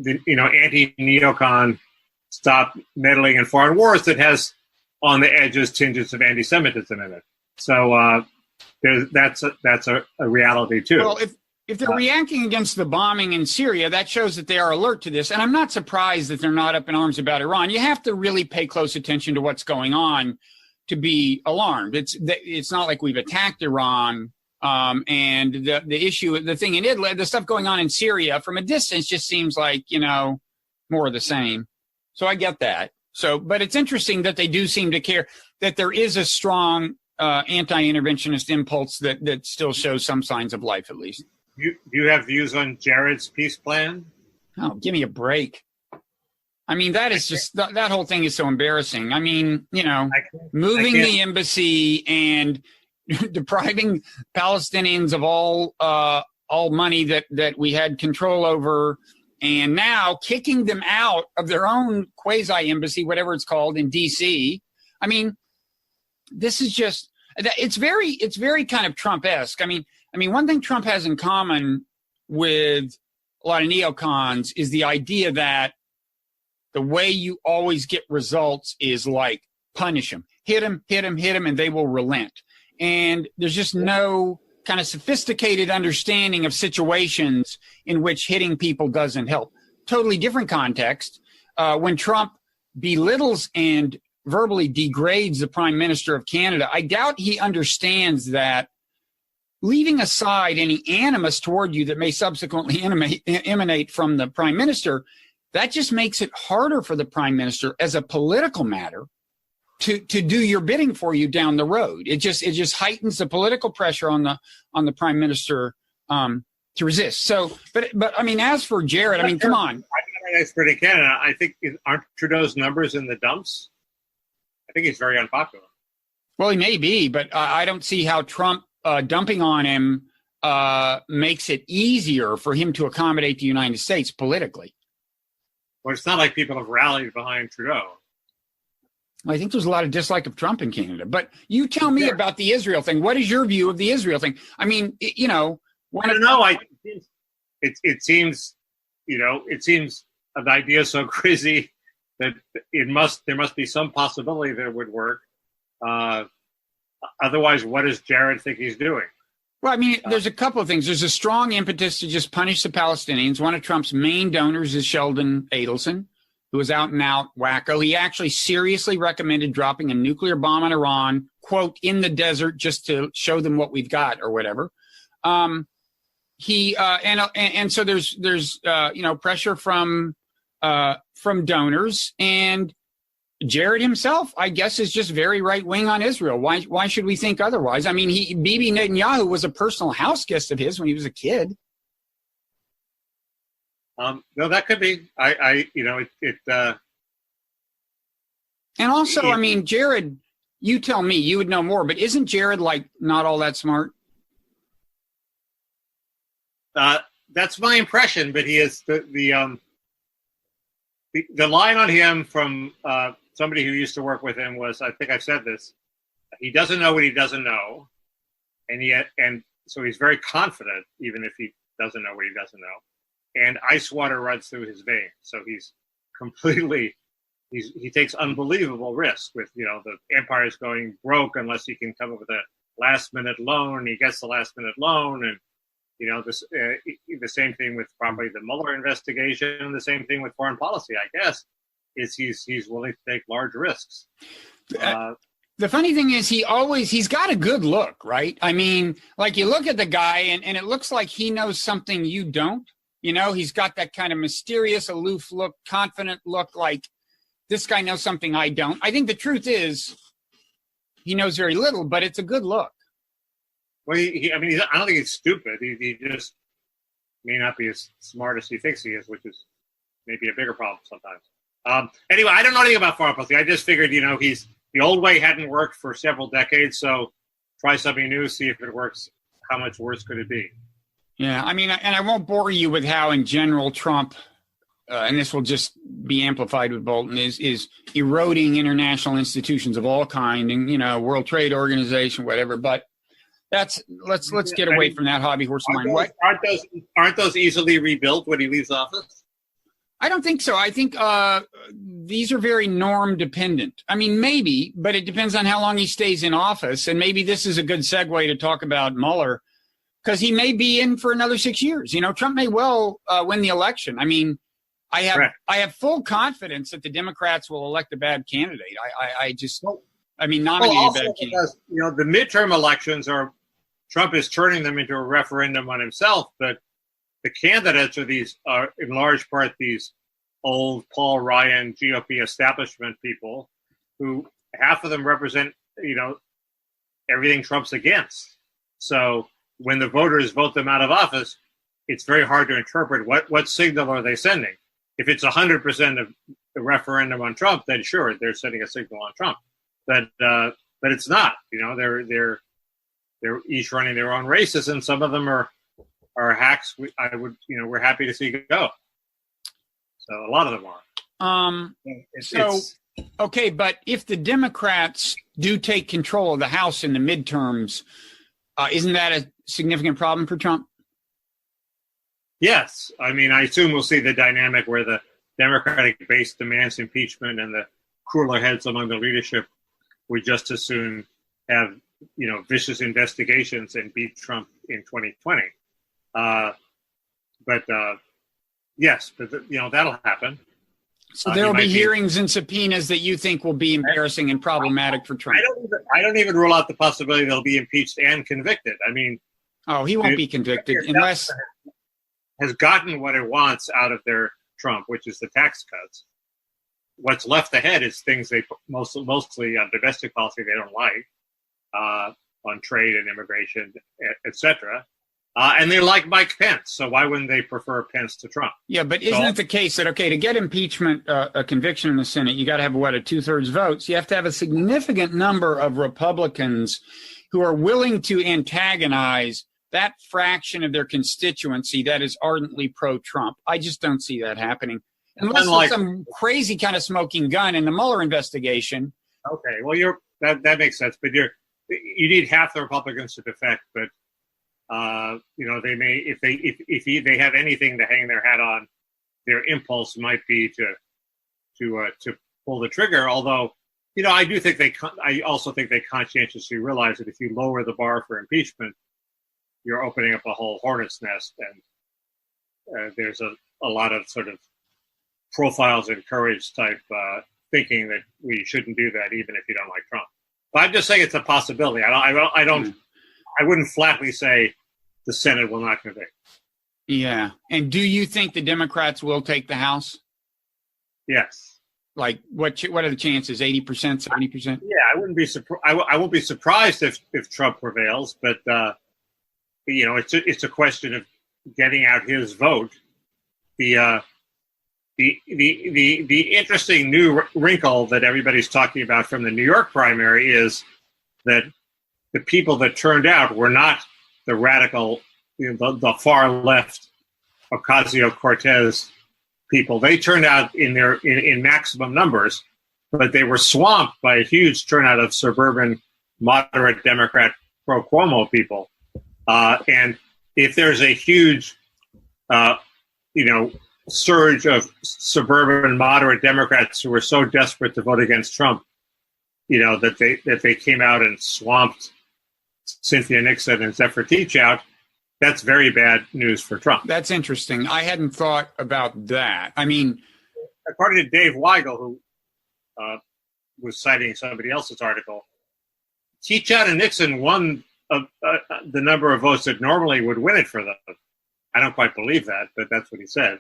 anti-neocon, stop meddling in foreign wars that has on the edges tinges of anti-Semitism in it. So that's a reality too. Well, if they're reacting against the bombing in Syria, that shows that they are alert to this. And I'm not surprised that they're not up in arms about Iran. You have to really pay close attention to what's going on to be alarmed. It's not like we've attacked Iran. And the thing in Idlib, the stuff going on in Syria from a distance just seems like, more of the same. So I get that. But it's interesting that they do seem to care, that there is a strong anti-interventionist impulse that still shows some signs of life, at least. Do you have views on Jared's peace plan? Oh, give me a break. I mean, that is just, that whole thing is so embarrassing. I mean, moving the embassy and depriving Palestinians of all money that we had control over, and now kicking them out of their own quasi-embassy, whatever it's called, in D.C. I mean, this is just It's very kind of Trump-esque. I mean, one thing Trump has in common with a lot of neocons is the idea that the way you always get results is like punish them, hit them, and they will relent. And there's just no kind of sophisticated understanding of situations in which hitting people doesn't help. Totally different context. When Trump belittles and verbally degrades the Prime Minister of Canada, I doubt he understands that leaving aside any animus toward you that may subsequently emanate from the Prime Minister, that just makes it harder for the Prime Minister as a political matter to do your bidding for you down the road. It just heightens the political pressure on the Prime Minister to resist. So, but I mean, as for Jared, I mean, come on. I'm not an expert in Canada. I think aren't Trudeau's numbers in the dumps? I think he's very unpopular. Well, he may be, but I don't see how Trump dumping on him makes it easier for him to accommodate the United States politically. Well, it's not like people have rallied behind Trudeau. I think there's a lot of dislike of Trump in Canada. But you tell me about the Israel thing. What is your view of the Israel thing? I mean, you know. I don't know. It seems an idea so crazy that there must be some possibility that it would work. Otherwise, what does Jared think he's doing? Well, I mean, there's a couple of things. There's a strong impetus to just punish the Palestinians. One of Trump's main donors is Sheldon Adelson, who is out and out wacko. He actually seriously recommended dropping a nuclear bomb on Iran, quote, in the desert, just to show them what we've got or whatever. So there's pressure from donors, and Jared himself, I guess, is just very right wing on Israel. Why should we think otherwise? I mean, Bibi Netanyahu was a personal house guest of his when he was a kid. No, that could be. And also, I mean, Jared, you tell me, you would know more, but isn't Jared like not all that smart? That's my impression, but he is the line on him from somebody who used to work with him was, I think I've said this, he doesn't know what he doesn't know, and so he's very confident even if he doesn't know what he doesn't know, and ice water runs through his veins, so he's completely he takes unbelievable risk with the empire's going broke unless he can come up with a last minute loan. He gets the last minute loan, and the same thing with probably the Mueller investigation, the same thing with foreign policy, I guess, is he's willing to take large risks. The funny thing is he's got a good look, right? I mean, like you look at the guy and it looks like he knows something you don't. He's got that kind of mysterious, aloof look, confident look, like this guy knows something I don't. I think the truth is he knows very little, but it's a good look. Well, I don't think he's stupid. He just may not be as smart as he thinks he is, which is maybe a bigger problem sometimes. Anyway, I don't know anything about foreign policy. I just figured, he's the old way hadn't worked for several decades, so try something new, see if it works. How much worse could it be? Yeah, I mean, and I won't bore you with how, in general, Trump, and this will just be amplified with Bolton, is eroding international institutions of all kind, and World Trade Organization, whatever, but. Let's get away from that hobby horse of mine. What aren't those easily rebuilt when he leaves office? I don't think so. I think these are very norm dependent. I mean, maybe, but it depends on how long he stays in office. And maybe this is a good segue to talk about Mueller, because he may be in for another 6 years. Trump may well win the election. I mean, I have full confidence that the Democrats will elect a bad candidate. Nominate a bad candidate. Because, the midterm elections Trump is turning them into a referendum on himself, but the candidates are in large part these old Paul Ryan GOP establishment people who half of them represent, everything Trump's against. So when the voters vote them out of office, it's very hard to interpret what signal are they sending. If it's 100% of the referendum on Trump, then sure, they're sending a signal on Trump. But it's not. They're each running their own races, and some of them are hacks. We're happy to see go. So a lot of them are. Okay, but if the Democrats do take control of the House in the midterms, isn't that a significant problem for Trump? Yes. I mean, I assume we'll see the dynamic where the Democratic base demands impeachment and the cooler heads among the leadership would just as soon have, vicious investigations and beat Trump in 2020. Yes, but that'll happen. So there will be hearings and subpoenas that you think will be embarrassing and problematic for Trump. I don't even rule out the possibility they'll be impeached and convicted. I mean, he won't be convicted unless has gotten what it wants out of their Trump, which is the tax cuts. What's left ahead is things they mostly on domestic policy they don't like, on trade and immigration, etc. And they like Mike Pence, so why wouldn't they prefer Pence to Trump? Yeah, but isn't it the case that, to get impeachment, a conviction in the Senate, you got to have, a 2/3 vote? So you have to have a significant number of Republicans who are willing to antagonize that fraction of their constituency that is ardently pro-Trump. I just don't see that happening. Unless there's some crazy kind of smoking gun in the Mueller investigation. Okay, well, that makes sense, but you need half the Republicans to defect, but they may, if they have anything to hang their hat on, their impulse might be to pull the trigger. Although, I also think they conscientiously realize that if you lower the bar for impeachment, you're opening up a whole hornet's nest, and there's a lot of sort of profiles and courage type thinking that we shouldn't do that even if you don't like Trump. But I'm just saying it's a possibility. I wouldn't flatly say the Senate will not convict. Yeah. And do you think the Democrats will take the House? Yes. Like, what are the chances? 80%, 70%? Yeah, I wouldn't be I won't be surprised if Trump prevails, but it's a question of getting out his vote. The interesting new wrinkle that everybody's talking about from the New York primary is that the people that turned out were not the radical, the far left Ocasio-Cortez people. They turned out in maximum numbers, but they were swamped by a huge turnout of suburban, moderate Democrat pro-Cuomo people. And if there's a huge, surge of suburban, moderate Democrats who were so desperate to vote against Trump, that they came out and swamped Cynthia Nixon and Zephyr Teachout, that's very bad news for Trump. That's interesting. I hadn't thought about that. I mean, according to Dave Weigel, who was citing somebody else's article, Teachout and Nixon won the number of votes that normally would win it for them. I don't quite believe that, but that's what he said.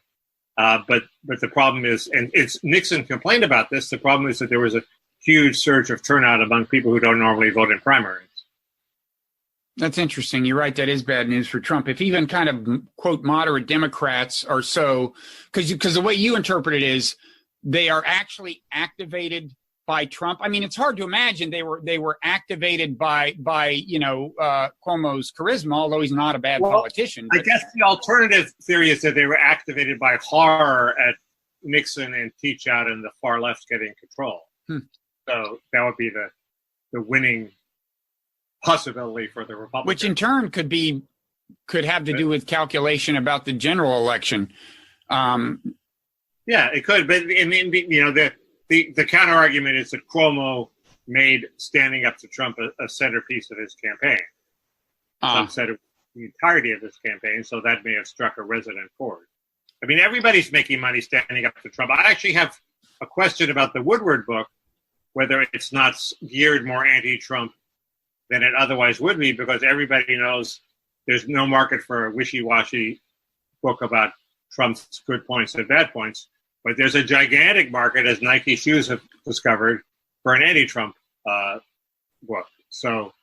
But the problem is, and Nixon complained about this, the problem is that there was a huge surge of turnout among people who don't normally vote in primaries. That's interesting. You're right. That is bad news for Trump. If even kind of, quote, moderate Democrats are so, because the way you interpret it is they are actually activated by Trump. I mean, it's hard to imagine they were activated by Cuomo's charisma, although he's not a bad politician. I guess the alternative theory is that they were activated by horror at Nixon and Teachout and the far left getting control. So that would be the winning possibility for the Republicans. Which in turn could have to do with calculation about the general election. Yeah, it could. But the counter argument is that Cuomo made standing up to Trump a centerpiece of his campaign. Some said it was the entirety of his campaign, so that may have struck a resonant chord. I mean, everybody's making money standing up to Trump. I actually have a question about the Woodward book, whether it's not geared more anti-Trump than it otherwise would be, because everybody knows there's no market for a wishy-washy book about Trump's good points and bad points. But there's a gigantic market, as Nike shoes have discovered, for an anti-Trump book. So,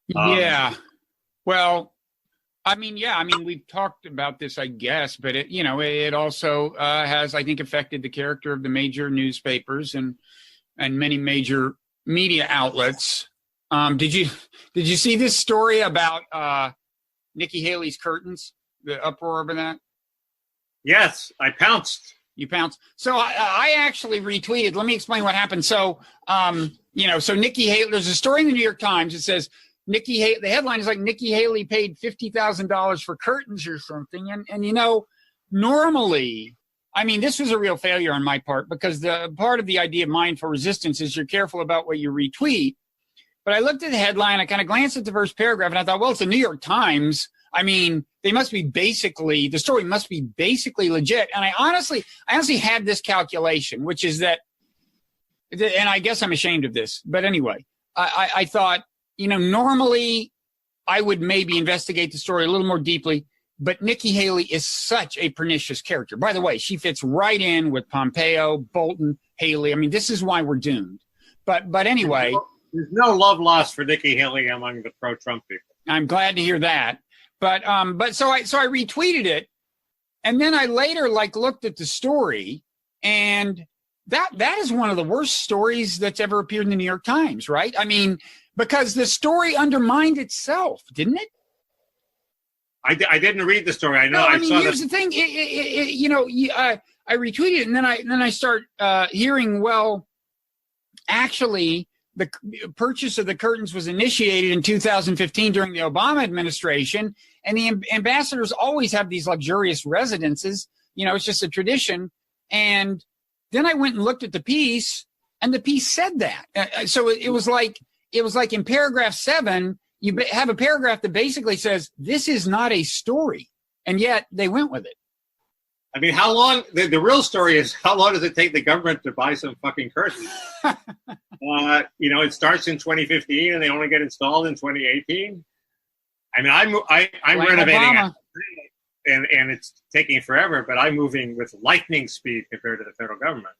yeah. Well, we've talked about this, I guess, but it also has, I think, affected the character of the major newspapers and many major media outlets. Did you see this story about Nikki Haley's curtains? The uproar over that? Yes, I pounced. You pounce. So I actually retweeted. Let me explain what happened. So, so Nikki Haley, there's a story in the New York Times. It says, the headline is like Nikki Haley paid $50,000 for curtains or something. And normally, I mean, this was a real failure on my part because the part of the idea of mindful resistance is you're careful about what you retweet. But I looked at the headline, I kind of glanced at the first paragraph, and I thought, well, it's the New York Times. I mean, the story must be basically legit. And I honestly had this calculation, which is that, and I guess I'm ashamed of this, but anyway, I thought, normally I would maybe investigate the story a little more deeply, but Nikki Haley is such a pernicious character. By the way, she fits right in with Pompeo, Bolton, Haley. I mean, this is why we're doomed. But anyway. There's no love lost for Nikki Haley among the pro-Trump people. I'm glad to hear that. But so I retweeted it, and then I later looked at the story, and that is one of the worst stories that's ever appeared in the New York Times, right? I mean, because the story undermined itself, didn't it? I didn't read the story. I know. No, I mean, here's the thing. I retweeted it, and then I start hearing, well, actually, the purchase of the curtains was initiated in 2015 during the Obama administration, and the ambassadors always have these luxurious residences. It's just a tradition. And then I went and looked at the piece, and the piece said that. So it was like in paragraph 7, you have a paragraph that basically says this is not a story, and yet they went with it. I mean, how long? The real story is how long does it take the government to buy some fucking curtains? It starts in 2015 and they only get installed in 2018. I mean, I'm renovating, and it's taking forever, but I'm moving with lightning speed compared to the federal government.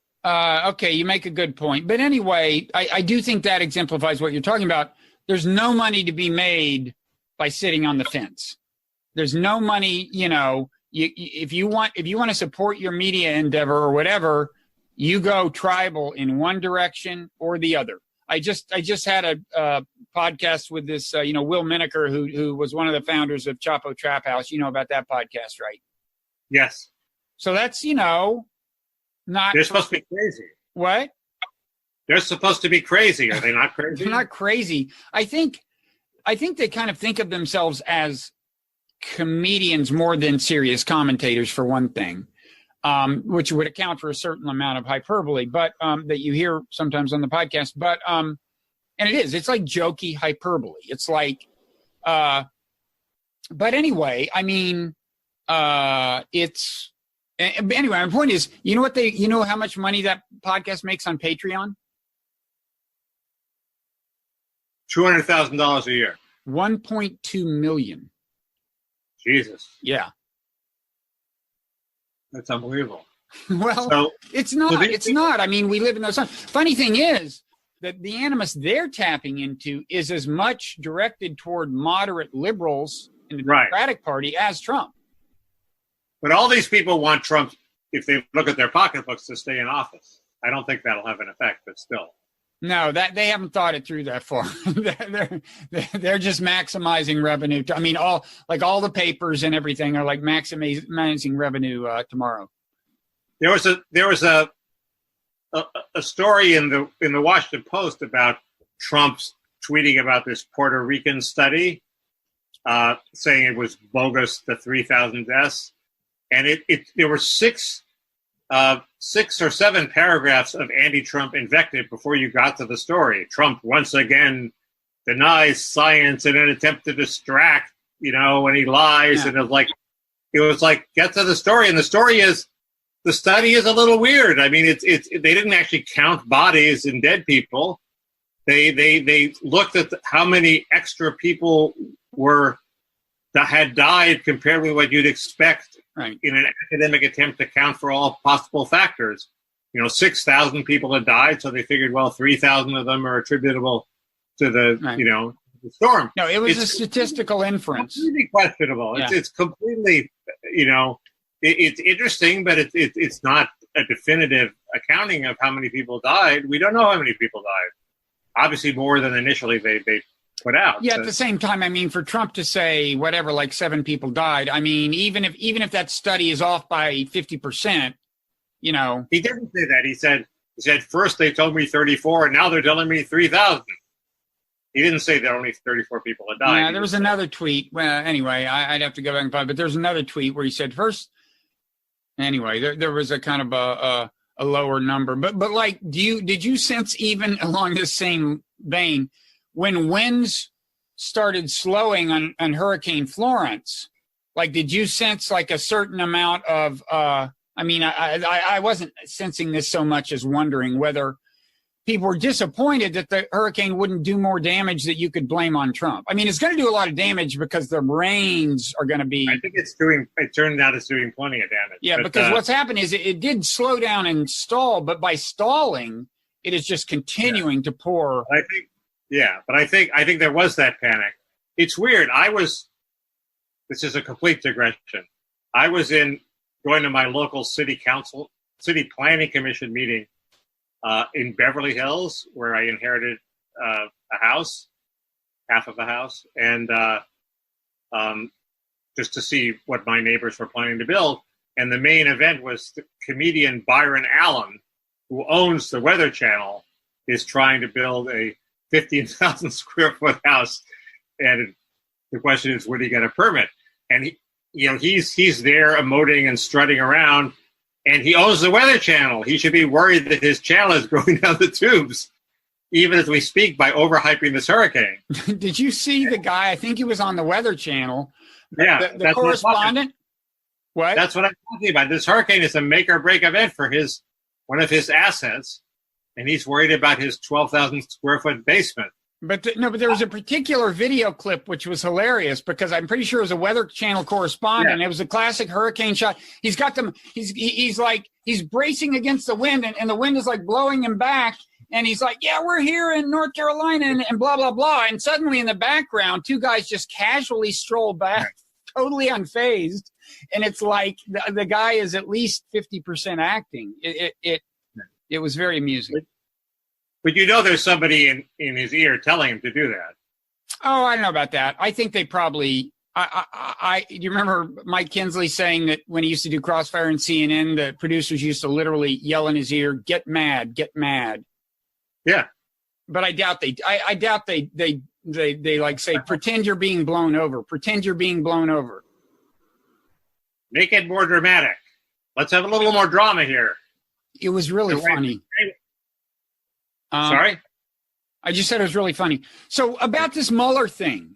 Okay, you make a good point. But anyway, I do think that exemplifies what you're talking about. There's no money to be made by sitting on the fence. There's no money, if you want to support your media endeavor or whatever, you go tribal in one direction or the other. I just had a podcast with this, Will Miniker, who was one of the founders of Chapo Trap House. You know about that podcast, right? Yes. So that's, not. They're supposed to be crazy. What? They're supposed to be crazy. Are they not crazy? They're not crazy. I think they kind of think of themselves as comedians more than serious commentators, for one thing, which would account for a certain amount of hyperbole, but that you hear sometimes on the podcast. But and it's like jokey hyperbole. It's like, but anyway, I mean, anyway. My point is, you know how much money that podcast makes on Patreon? $200,000 a year. 1.2 million. Jesus. Yeah. That's unbelievable. Well, it's not. It's not. I mean, we live in those times. Funny thing is that the animus they're tapping into is as much directed toward moderate liberals in the Democratic Party as Trump. But all these people want Trump, if they look at their pocketbooks, to stay in office. I don't think that'll have an effect, but still. No, that they haven't thought it through that far. They're just maximizing revenue. I mean, all the papers and everything are like maximizing revenue tomorrow. There was a story in the Washington Post about Trump's tweeting about this Puerto Rican study, saying it was bogus, the 3,000 deaths, and there were six or seven paragraphs of anti-Trump invective before you got to the story. Trump once again denies science in an attempt to distract, when he lies. Yeah. And it was like, get to the story. And the story is, the study is a little weird. I mean, they didn't actually count bodies and dead people. They looked at how many extra people that had died compared with what you'd expect in an academic attempt to count for all possible factors. 6,000 people had died, so they figured, well, 3,000 of them are attributable to the the storm. No, it was a statistical inference. Completely questionable. Yeah. It's completely, it's interesting, but it's not a definitive accounting of how many people died. We don't know how many people died. Obviously, more than initially they put out. Yeah, at the same time, I mean, for Trump to say whatever, like 7 people died, I mean, even if that study is off by 50%, you know. He didn't say that. He said first they told me 34, and now they're telling me 3,000. He didn't say that only 34 people had died. Yeah, there was another tweet. Well, anyway, I'd have to go back and find, but there's another tweet where he said first. Anyway, there was a kind of a lower number, but like, did you sense, even along this same vein, when winds started slowing on Hurricane Florence, like, did you sense like a certain amount of? I mean, I wasn't sensing this so much as wondering whether people were disappointed that the hurricane wouldn't do more damage that you could blame on Trump. I mean, it's going to do a lot of damage because the rains are going to be. I think it turned out it's doing plenty of damage. Yeah, but, because what's happened is it did slow down and stall, but by stalling, it is just continuing to pour. I think there was that panic. It's weird. This is a complete digression. I was going to my local city planning commission meeting in Beverly Hills, where I inherited a house, half of a house, and just to see what my neighbors were planning to build. And the main event was the comedian Byron Allen, who owns the Weather Channel, is trying to build a 15,000 square foot house. And the question is, would he get a permit? And he's there emoting and strutting around. And he owns the Weather Channel. He should be worried that his channel is going down the tubes, even as we speak, by overhyping this hurricane. Did you see the guy? I think he was on the Weather Channel. Yeah, the correspondent. What? That's what I'm talking about. This hurricane is a make or break event for one of his assets, and he's worried about his 12,000 square foot basement. But there was a particular video clip which was hilarious, because I'm pretty sure it was a Weather Channel correspondent. Yeah. It was a classic hurricane shot. He's got them. He's bracing against the wind, and the wind is like blowing him back. And he's like, "Yeah, we're here in North Carolina," and blah blah blah. And suddenly in the background, two guys just casually stroll back, totally unfazed. And it's like the guy is at least 50% acting. It was very amusing. But there's somebody in his ear telling him to do that. Oh, I don't know about that. I think they probably. Do you remember Mike Kinsley saying that when he used to do Crossfire and CNN, the producers used to literally yell in his ear, "Get mad, get mad." Yeah. But I doubt they like say, "Pretend you're being blown over. Pretend you're being blown over." Make it more dramatic. Let's have a little more drama here. It was really funny. Sorry? I just said it was really funny. So about this Mueller thing.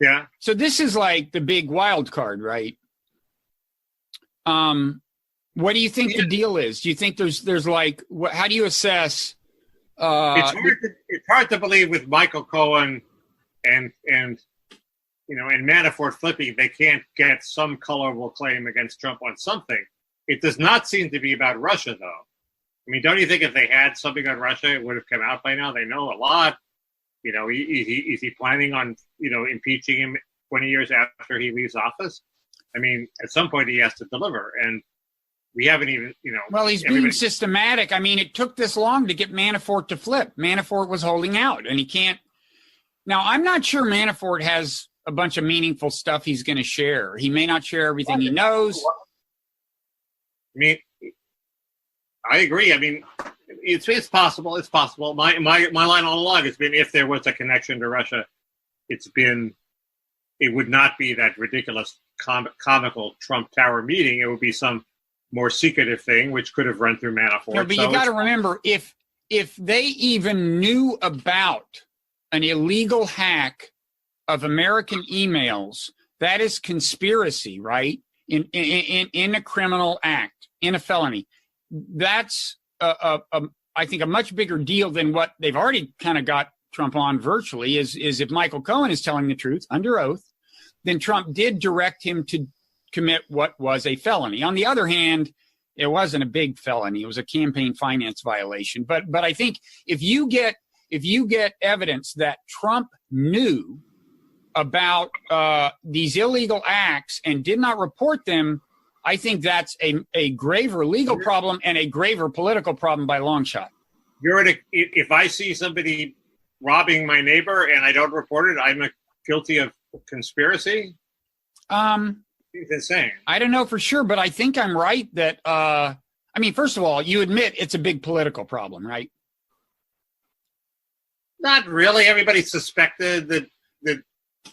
Yeah. So this is like the big wild card, right? What do you think the deal is? Do you think there's like, how do you assess? It's hard to believe with Michael Cohen and Manafort flipping, they can't get some colorable claim against Trump on something. It does not seem to be about Russia, though. I mean, don't you think if they had something on Russia, it would have come out by now? They know a lot. Is he planning on, impeaching him 20 years after he leaves office? I mean, at some point he has to deliver, and we haven't even, Well, he's being systematic. I mean, it took this long to get Manafort to flip. Manafort was holding out, and he can't. Now, I'm not sure Manafort has a bunch of meaningful stuff he's going to share. He may not share everything he knows. I mean, I agree. I mean, it's possible. It's possible. My line all along has been, if there was a connection to Russia, it would not be that ridiculous comical Trump Tower meeting. It would be some more secretive thing, which could have run through Manafort. No, but you got to remember, if they even knew about an illegal hack of American emails, that is conspiracy, right? In a criminal act, in a felony. That's I think a much bigger deal than what they've already kind of got Trump on virtually. Is if Michael Cohen is telling the truth under oath, then Trump did direct him to commit what was a felony. On the other hand, it wasn't a big felony; it was a campaign finance violation. But I think if you get evidence that Trump knew about these illegal acts and did not report them, I think that's a graver legal problem and a graver political problem by a long shot. If I see somebody robbing my neighbor and I don't report it, I'm guilty of conspiracy? It's insane. I don't know for sure, but I think I'm right that I mean, first of all, you admit it's a big political problem, right? Not really. Everybody suspected that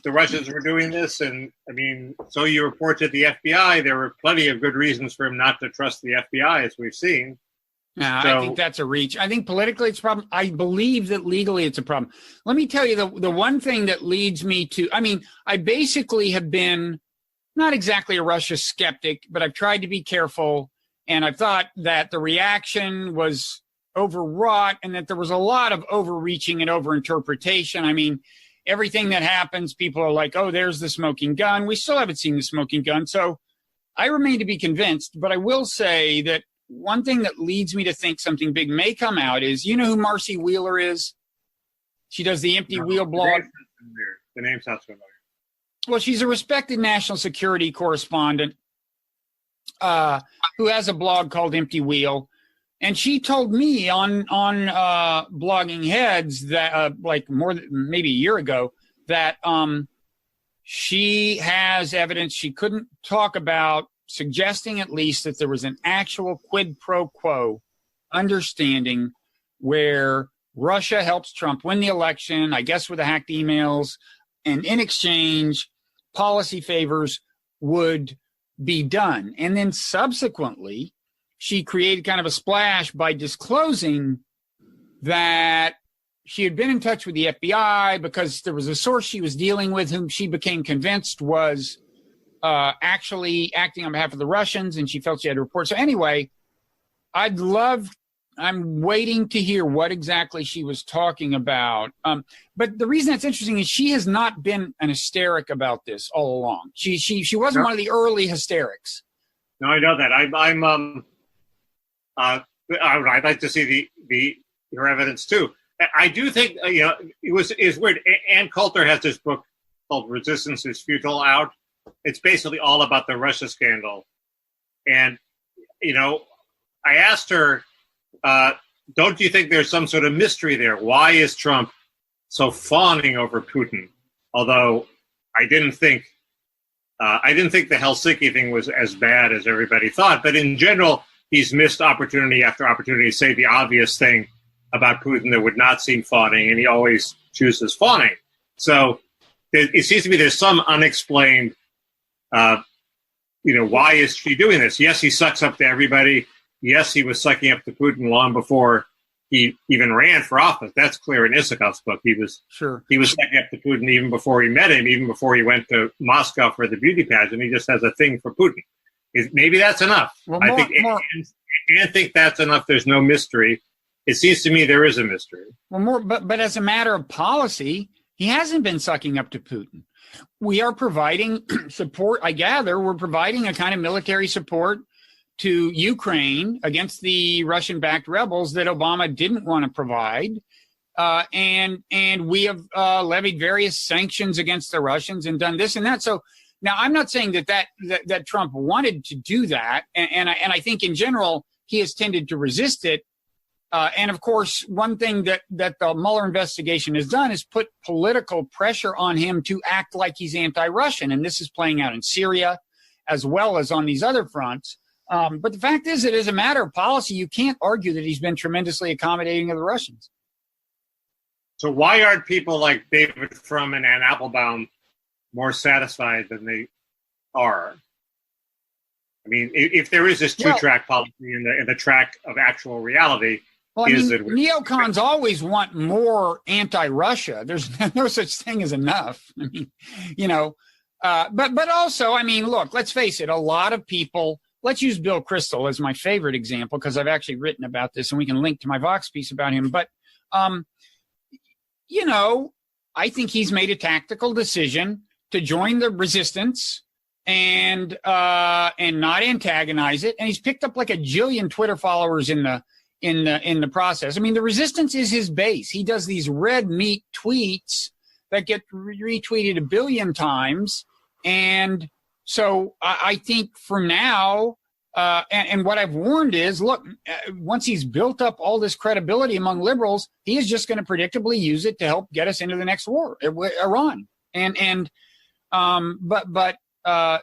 the Russians were doing this, and I mean, so you report to the FBI. There were plenty of good reasons for him not to trust the FBI, as we've seen. No, I think that's a reach. I think politically it's a problem. I believe that legally it's a problem. Let me tell you the one thing that leads me to, I mean, I basically have been not exactly a Russia skeptic, but I've tried to be careful. And I thought that the reaction was overwrought and that there was a lot of overreaching and overinterpretation. I mean, everything that happens, people are like, oh, there's the smoking gun. We still haven't seen the smoking gun. So I remain to be convinced. But I will say that one thing that leads me to think something big may come out is, you know who Marcy Wheeler is? She does the Empty Wheel blog. The name sounds familiar. Well, she's a respected national security correspondent who has a blog called Empty Wheel. And she told me on Blogging Heads that like maybe a year ago that she has evidence she couldn't talk about, suggesting at least that there was an actual quid pro quo understanding where Russia helps Trump win the election, I guess with the hacked emails, and in exchange, policy favors would be done. And then subsequently, she created kind of a splash by disclosing that she had been in touch with the FBI because there was a source she was dealing with whom she became convinced was actually acting on behalf of the Russians, and she felt she had to report. So anyway, I'm waiting to hear what exactly she was talking about. But the reason that's interesting is she has not been an hysteric about this all along. She wasn't one of the early hysterics. No, I know that. I'd like to see her evidence too. I do think it's weird. Ann Coulter has this book called "Resistance is Futile" out. It's basically all about the Russia scandal, and I asked her, don't you think there's some sort of mystery there? Why is Trump so fawning over Putin? Although I didn't think the Helsinki thing was as bad as everybody thought, but in general, he's missed opportunity after opportunity to say the obvious thing about Putin that would not seem fawning, and he always chooses fawning. So it seems to me there's some unexplained, why is she doing this? Yes, he sucks up to everybody. Yes, he was sucking up to Putin long before he even ran for office. That's clear in Isakov's book. He was sucking up to Putin even before he met him, even before he went to Moscow for the beauty pageant. He just has a thing for Putin. Maybe that's enough. Well, I think that's enough. There's no mystery. It seems to me there is a mystery. Well, but as a matter of policy, he hasn't been sucking up to Putin. We are providing support. I gather we're providing a kind of military support to Ukraine against the Russian-backed rebels that Obama didn't want to provide. And we have levied various sanctions against the Russians and done this and that. So now I'm not saying that Trump wanted to do that. And I think in general, he has tended to resist it. And of course, one thing that the Mueller investigation has done is put political pressure on him to act like he's anti-Russian. And this is playing out in Syria as well as on these other fronts. But the fact is that as a matter of policy, you can't argue that he's been tremendously accommodating of the Russians. So why aren't people like David Frum and Ann Applebaum more satisfied than they are? I mean, if there is this two-track policy in the track of actual reality, neocons always want more anti-Russia. There's no such thing as enough. I mean, but also, I mean, look, let's face it, a lot of people. Let's use Bill Kristol as my favorite example because I've actually written about this and we can link to my Vox piece about him. But, I think he's made a tactical decision to join the resistance and not antagonize it. And he's picked up like a jillion Twitter followers in the process. I mean, the resistance is his base. He does these red meat tweets that get retweeted a billion times. And so I think for now, and what I've warned is, look, once he's built up all this credibility among liberals, he is just going to predictably use it to help get us into the next war, Iran.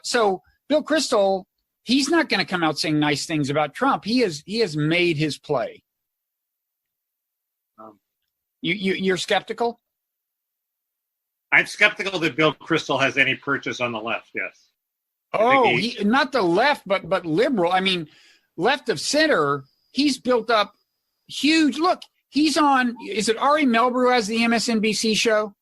So Bill Kristol, he's not going to come out saying nice things about Trump. He has made his play. You're skeptical? I'm skeptical that Bill Kristol has any purchase on the left. Yes. Oh, not the left, but liberal. I mean, left of center. He's built up huge. Look, he's on. Is it Ari Melber who has the MSNBC show?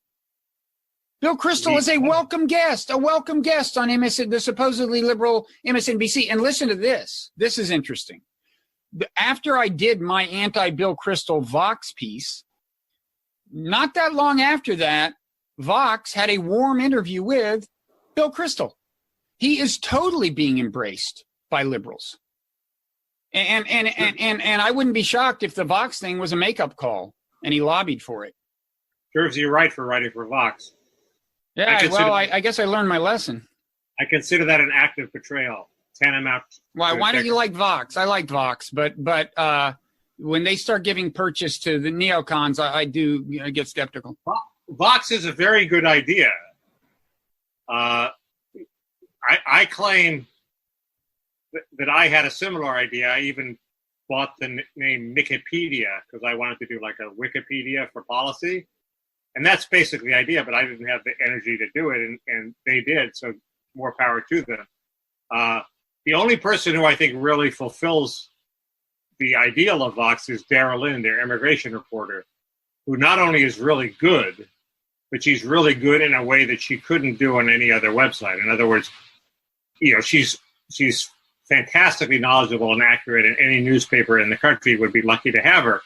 Bill Kristol is a welcome guest on the supposedly liberal MSNBC. And listen to this. This is interesting. After I did my anti-Bill Kristol Vox piece, not that long after that, Vox had a warm interview with Bill Kristol. He is totally being embraced by liberals. And I wouldn't be shocked if the Vox thing was a makeup call and he lobbied for it. Serves you right for writing for Vox. Yeah, I guess I learned my lesson. I consider that an active portrayal. Tantamount. Why don't you like Vox? I like Vox, but when they start giving purchase to the neocons, I do get skeptical. Vox is a very good idea. I claim that I had a similar idea. I even bought the name Wikipedia because I wanted to do like a Wikipedia for policy. And that's basically the idea, but I didn't have the energy to do it, and they did, so more power to them. The only person who I think really fulfills the ideal of Vox is Dara Lind, their immigration reporter, who not only is really good, but she's really good in a way that she couldn't do on any other website. In other words, she's fantastically knowledgeable and accurate, and any newspaper in the country would be lucky to have her.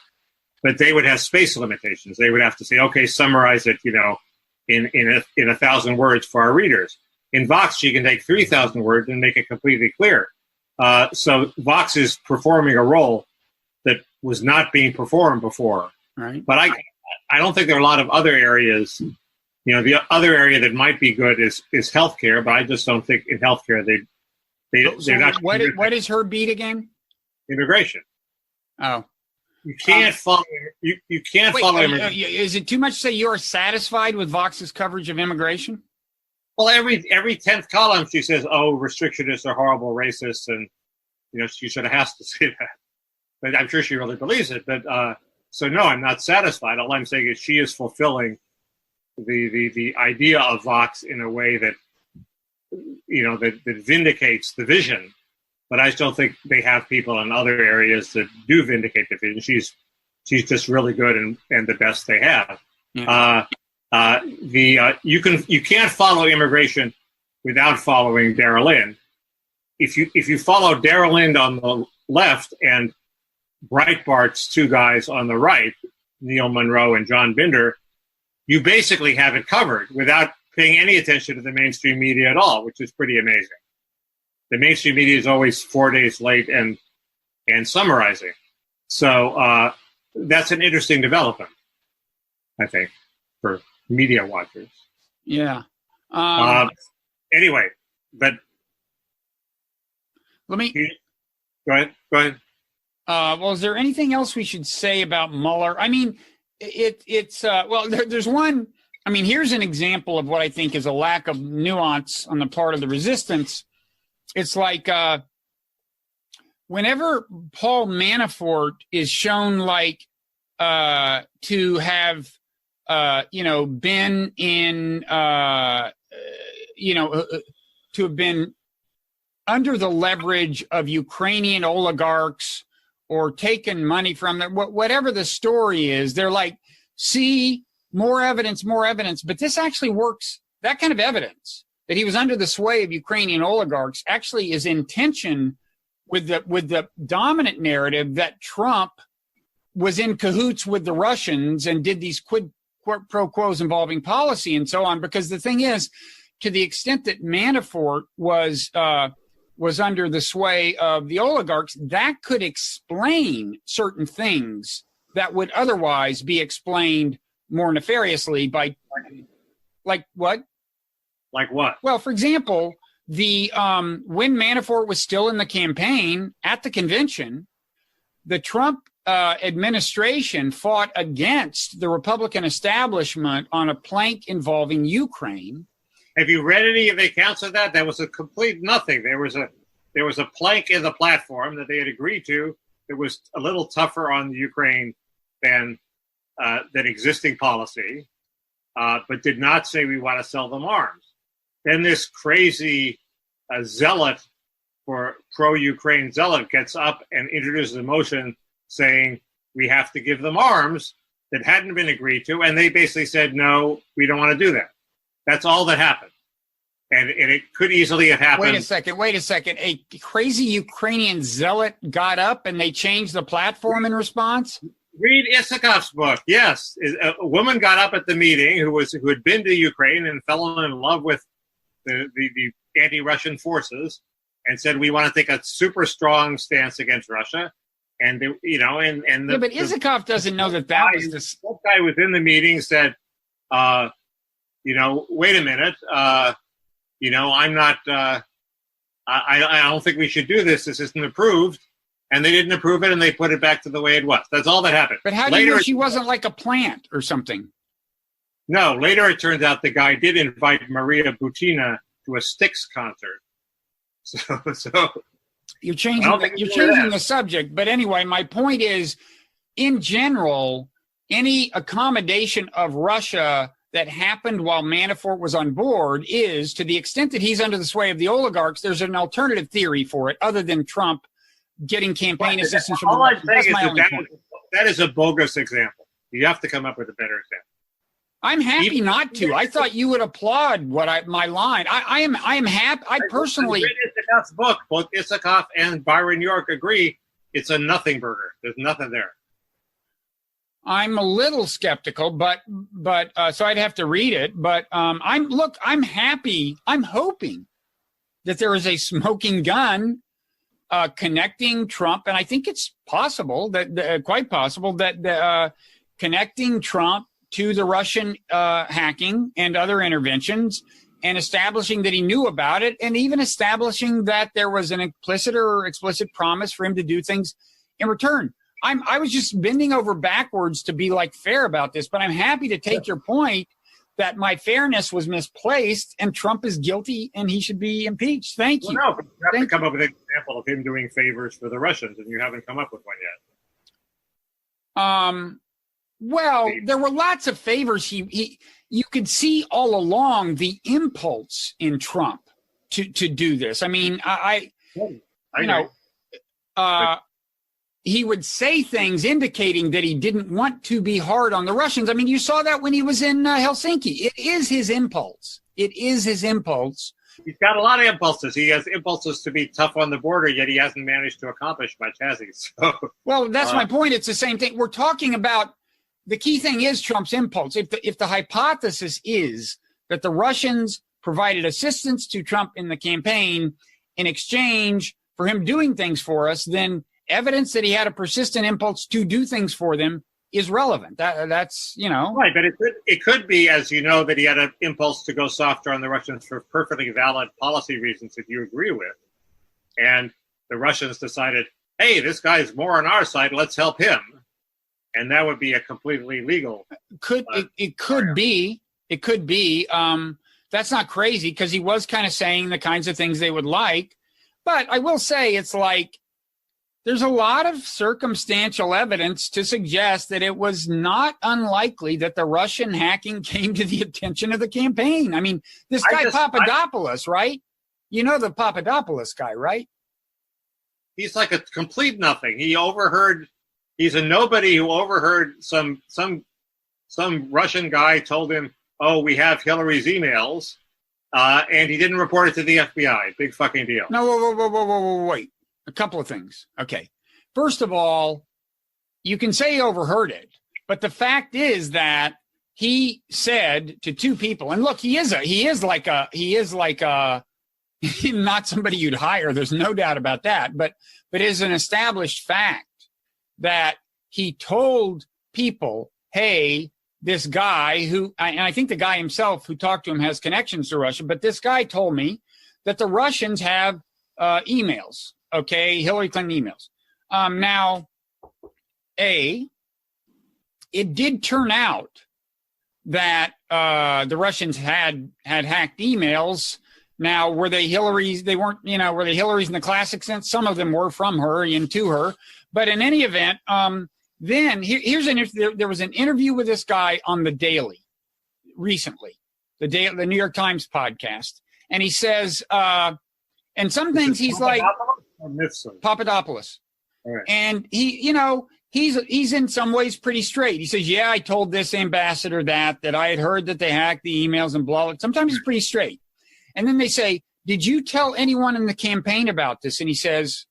But they would have space limitations. They would have to say, okay, summarize it, in 1,000 words for our readers. In Vox, she can take 3,000 words and make it completely clear. So Vox is performing a role that was not being performed before. Right. But I don't think there are a lot of other areas. The other area that might be good is healthcare, but I just don't think in healthcare they're not. What is her beat again? Immigration. Oh. You can't follow. You can't follow immigration. Is it too much to say you are satisfied with Vox's coverage of immigration? Well, every 10th column she says, "Oh, restrictionists are horrible racists," and she sort of has to say that. But I'm sure she really believes it. But so no, I'm not satisfied. All I'm saying is she is fulfilling the idea of Vox in a way that that vindicates the vision. But I still think they have people in other areas that do vindicate the vision. She's just really good and the best they have. Yeah. You can't follow immigration without following Dara Lind. If you follow Dara Lind on the left and Breitbart's two guys on the right, Neil Monroe and John Binder, you basically have it covered without paying any attention to the mainstream media at all, which is pretty amazing. The mainstream media is always 4 days late and summarizing. So that's an interesting development, I think, for media watchers. Yeah. Anyway, but let me go ahead. Well, is there anything else we should say about Mueller? I mean, there's one. I mean, here's an example of what I think is a lack of nuance on the part of the resistance. It's like whenever Paul Manafort is shown to have been in to have been under the leverage of Ukrainian oligarchs or taken money from them, whatever the story is, they're like, see, more evidence. But this actually works. That kind of evidence that he was under the sway of Ukrainian oligarchs actually is in tension with the dominant narrative that Trump was in cahoots with the Russians and did these quid pro quos involving policy and so on. Because the thing is, to the extent that Manafort was under the sway of the oligarchs, that could explain certain things that would otherwise be explained more nefariously by, like what? Like what? Well, for example, when Manafort was still in the campaign at the convention, the Trump administration fought against the Republican establishment on a plank involving Ukraine. Have you read any of the accounts of that? That was a complete nothing. There was there was a plank in the platform that they had agreed to that was a little tougher on Ukraine than existing policy, but did not say we want to sell them arms. Then this crazy zealot for pro-Ukraine zealot gets up and introduces a motion saying we have to give them arms that hadn't been agreed to, and they basically said, no, we don't want to do that. That's all that happened. And it could easily have happened. Wait a second. A crazy Ukrainian zealot got up and they changed the platform in response? Read Isakov's book. Yes. A woman got up at the meeting who had been to Ukraine and fell in love with the anti-Russian forces and said, we want to take a super strong stance against Russia. And, but Isakov doesn't know that was this. That guy within the meeting said, wait a minute. I'm not, I don't think we should do this. This isn't approved. And they didn't approve it, and they put it back to the way it was. That's all that happened. But how do you know she wasn't like a plant or something? No, later it turns out the guy did invite Maria Butina to a Styx concert. So you're changing the subject. But anyway, my point is, in general, any accommodation of Russia that happened while Manafort was on board is, to the extent that he's under the sway of the oligarchs, there's an alternative theory for it other than Trump getting campaign assistance from the Russians. That's my only point. That is a bogus example. You have to come up with a better example. I'm happy not to. I thought you would applaud my line. I am happy. I personally read Isakov's book. Both Isakov and Byron York agree it's a nothing burger. There's nothing there. I'm a little skeptical, but so I'd have to read it. But I'm happy. I'm hoping that there is a smoking gun connecting Trump, and I think it's possible that quite possible that connecting Trump to the Russian hacking and other interventions, and establishing that he knew about it, and even establishing that there was an implicit or explicit promise for him to do things in return. I was just bending over backwards to be fair about this, but I'm happy to take your point that my fairness was misplaced and Trump is guilty and he should be impeacced. Thank you. Well, no, but you have to come up with an example of him doing favors for the Russians, and you haven't come up with one yet. Well, there were lots of favors. You could see all along the impulse in Trump to do this. I mean, he would say things indicating that he didn't want to be hard on the Russians. I mean, you saw that when he was in Helsinki. It is his impulse. He's got a lot of impulses. He has impulses to be tough on the border, yet he hasn't managed to accomplish much, has he? So, well, that's my point. It's the same thing. We're talking about, the key thing is Trump's impulse. If the hypothesis is that the Russians provided assistance to Trump in the campaign in exchange for him doing things for us, then evidence that he had a persistent impulse to do things for them is relevant. That's right. But it could be, as you know, that he had an impulse to go softer on the Russians for perfectly valid policy reasons that you agree with, and the Russians decided, hey, this guy's more on our side, let's help him, and that would be a completely legal. It could be. That's not crazy, because he was kind of saying the kinds of things they would like. But I will say, it's there's a lot of circumstantial evidence to suggest that it was not unlikely that the Russian hacking came to the attention of the campaign. I mean, this guy Papadopoulos, right? You know the Papadopoulos guy, right? He's like a complete nothing. He's a nobody who overheard some Russian guy told him, oh, we have Hillary's emails, and he didn't report it to the FBI. Big fucking deal. No, whoa, wait. A couple of things. Okay. First of all, you can say he overheard it, but the fact is that he said to two people, and look, he is like not somebody you'd hire. There's no doubt about that, but it is an established fact that he told people, hey, this guy who, and I think the guy himself who talked to him has connections to Russia, but this guy told me that the Russians have emails. Okay, Hillary Clinton emails. Now, it did turn out that the Russians had hacked emails Now, were they Hillary's? They weren't, were they Hillary's in the classic sense? Some of them were from her and to her. But in any event, then there was an interview with this guy on The Daily recently, the New York Times podcast. And he says, and some things he's like, Papadopoulos. Right. And he's in some ways pretty straight. He says, yeah, I told this ambassador that I had heard that they hacked the emails and blah, blah. Sometimes he's pretty straight. And then they say, did you tell anyone in the campaign about this? And he says,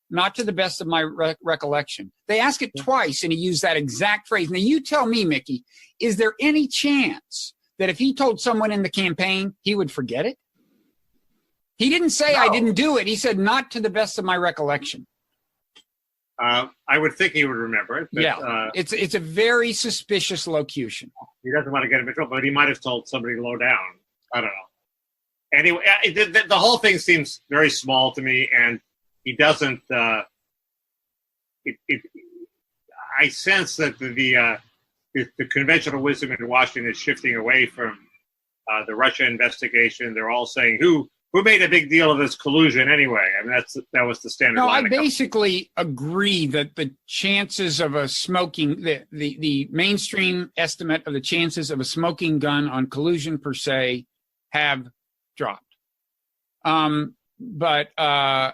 not to the best of my recollection. They ask it twice, and he used that exact phrase. Now, you tell me, Mickey, is there any chance that if he told someone in the campaign, he would forget it? He didn't say, I didn't do it. He said, not to the best of my recollection. I would think he would remember it. But, yeah, it's a very suspicious locution. He doesn't want to get him in trouble, but he might have told somebody low down. I don't know. Anyway, the whole thing seems very small to me, and he doesn't. I sense that the conventional wisdom in Washington is shifting away from the Russia investigation. They're all saying who made a big deal of this collusion anyway. I mean, that was the standard. No, I basically agree that the chances of a smoking the mainstream estimate of the chances of a smoking gun on collusion per se have dropped, but have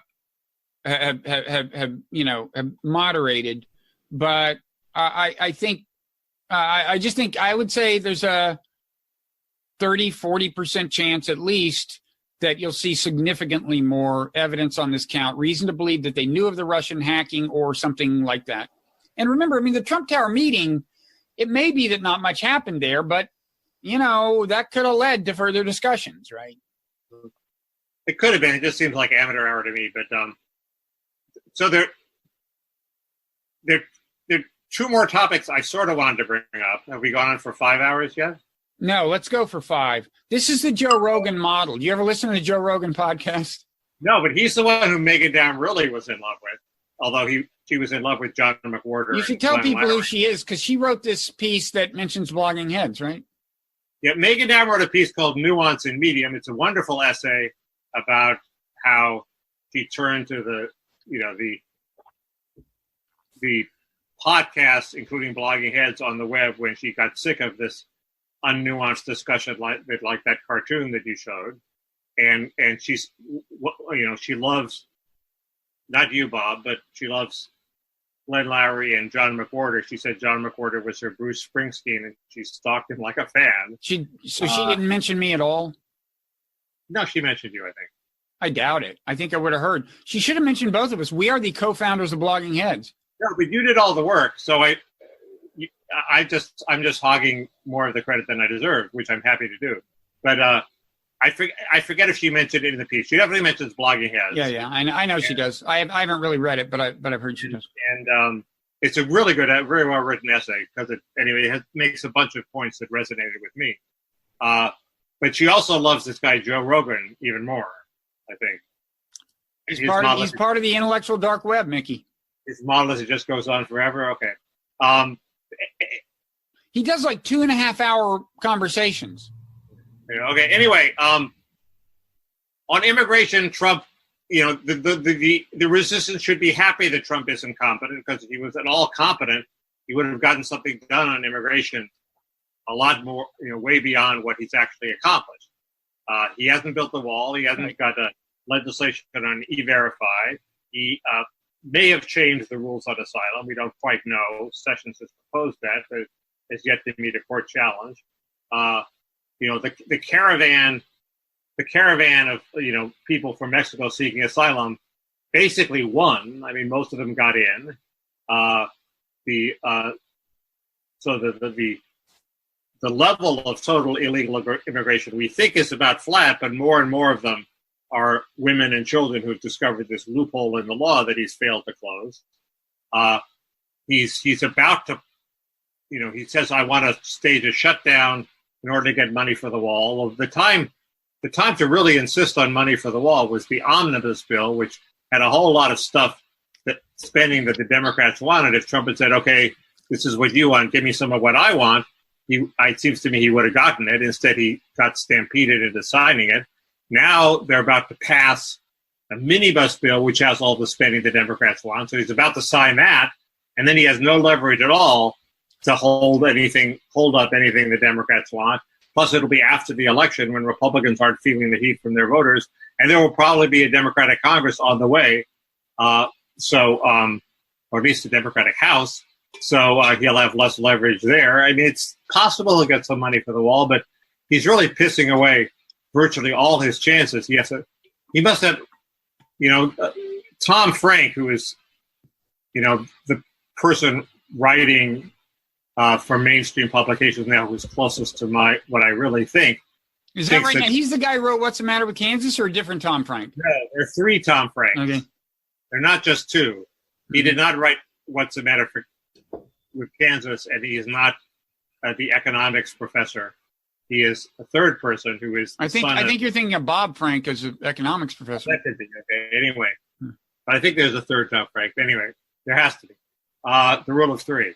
moderated. But I think I just think I would say there's a 30-40% chance at least that you'll see significantly more evidence on this count, reason to believe that they knew of the Russian hacking or something like that. And remember, I mean, the Trump Tower meeting, it may be that not much happened there, but that could have led to further discussions, right? It could have been. It just seems like amateur hour to me. But so there are two more topics I sort of wanted to bring up. Have we gone on for 5 hours yet? No, let's go for 5. This is the Joe Rogan model. Do you ever listen to the Joe Rogan podcast? No, but he's the one who Megan Down really was in love with, although she was in love with John McWhorter. You should tell people who she is, because she wrote this piece that mentions blogging heads, right? Yeah, Megan Down wrote a piece called Nuance in Medium. It's a wonderful essay about how she turned to the podcasts, including blogging heads on the web, when she got sick of this unnuanced discussion like that cartoon that you showed. And she's, she loves, not you, Bob, but she loves Len Lowry and John McWhorter. She said John McWhorter was her Bruce Springsteen, and she stalked him like a fan. She didn't mention me at all? No, she mentioned you, I think. I doubt it. I think I would have heard. She should have mentioned both of us. We are the co-founders of Blogging Heads. No, but you did all the work, so I'm just hogging more of the credit than I deserve, which I'm happy to do. But I forget if she mentioned it in the piece. She definitely mentions Blogging Heads. Yeah, I know she does. I haven't really read it, but I've heard she does. And it's a really good, very well written essay because it makes a bunch of points that resonated with me. But she also loves this guy Joe Rogan even more, I think. He's part of the intellectual dark web, Mickey. His model is it just goes on forever. Okay. He does like 2.5-hour conversations. Okay. Anyway, on immigration, Trump, the resistance should be happy that Trump is incompetent, because if he was at all competent, he would have gotten something done on immigration a lot more, way beyond what he's actually accomplished. He hasn't built the wall. He hasn't got a legislation on E-Verify. He may have changed the rules on asylum. We don't quite know. Sessions has proposed that, but has yet to meet a court challenge. The caravan of people from Mexico seeking asylum basically won. I mean, most of them got in. The level of total illegal immigration we think is about flat, but more and more of them are women and children who've discovered this loophole in the law that he's failed to close. He's about to, he says, I want to stage a shutdown in order to get money for the wall. Well, the time to really insist on money for the wall was the omnibus bill, which had a whole lot of spending that the Democrats wanted. If Trump had said, okay, this is what you want, give me some of what I want, it seems to me he would have gotten it. Instead, he got stampeded into signing it. Now they're about to pass a minibus bill, which has all the spending the Democrats want. So he's about to sign that, and then he has no leverage at all to hold up anything the Democrats want. Plus, it'll be after the election when Republicans aren't feeling the heat from their voters, and there will probably be a Democratic Congress on the way, or at least a Democratic House. So he'll have less leverage there. I mean, it's possible he'll get some money for the wall, but he's really pissing away virtually all his chances. He must have, Tom Frank, who is, the person writing for mainstream publications now who's closest to what I really think. Is that right? Now, he's the guy who wrote What's the Matter with Kansas, or a different Tom Frank? No, there are three Tom Franks. Okay. They're not just two. He did not write What's the Matter with Kansas, and he is not the economics professor. He is a third person who is. I think you're thinking of Bob Frank as an economics professor. That could be okay. Anyway, but I think there's a third Tom Frank. Anyway, there has to be the rule of three.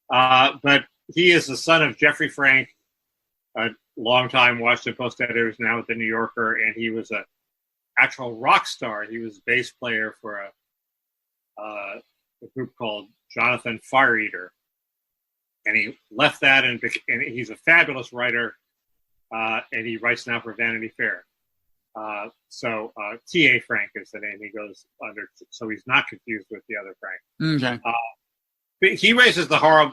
But he is the son of Jeffrey Frank, a longtime Washington Post editor who's now at the New Yorker, and he was an actual rock star. He was bass player for a group called Jonathan Fireeater, and he left that, and he's a fabulous writer, and he writes now for Vanity Fair. So T.A. Frank is the name he goes under, so he's not confused with the other Frank. Okay. But he raises the horrible,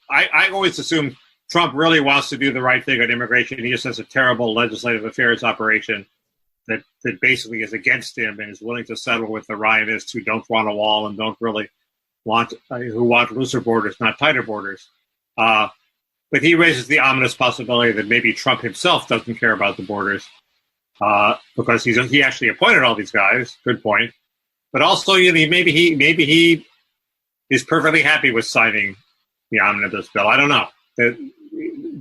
I always assume Trump really wants to do the right thing on immigration. He just has a terrible legislative affairs operation that basically is against him and is willing to settle with the Ryanists who don't want a wall and don't really who want looser borders, not tighter borders. But he raises the ominous possibility that maybe Trump himself doesn't care about the borders because he actually appointed all these guys. Good point. But also, maybe he is perfectly happy with signing the omnibus bill. I don't know.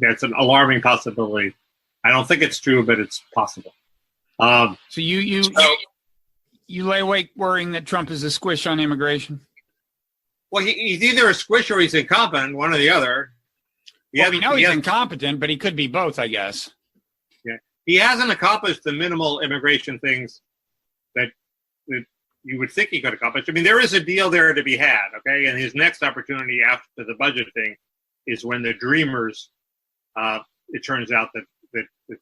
That's an alarming possibility. I don't think it's true, but it's possible. So you lay awake worrying that Trump is a squish on immigration? Well, he's either a squish or he's incompetent, one or the other. We know he's incompetent, but he could be both, I guess. Yeah, he hasn't accomplished the minimal immigration things that you would think he could accomplish. I mean, there is a deal there to be had, okay? And his next opportunity after the budget thing is when the Dreamers, it turns out that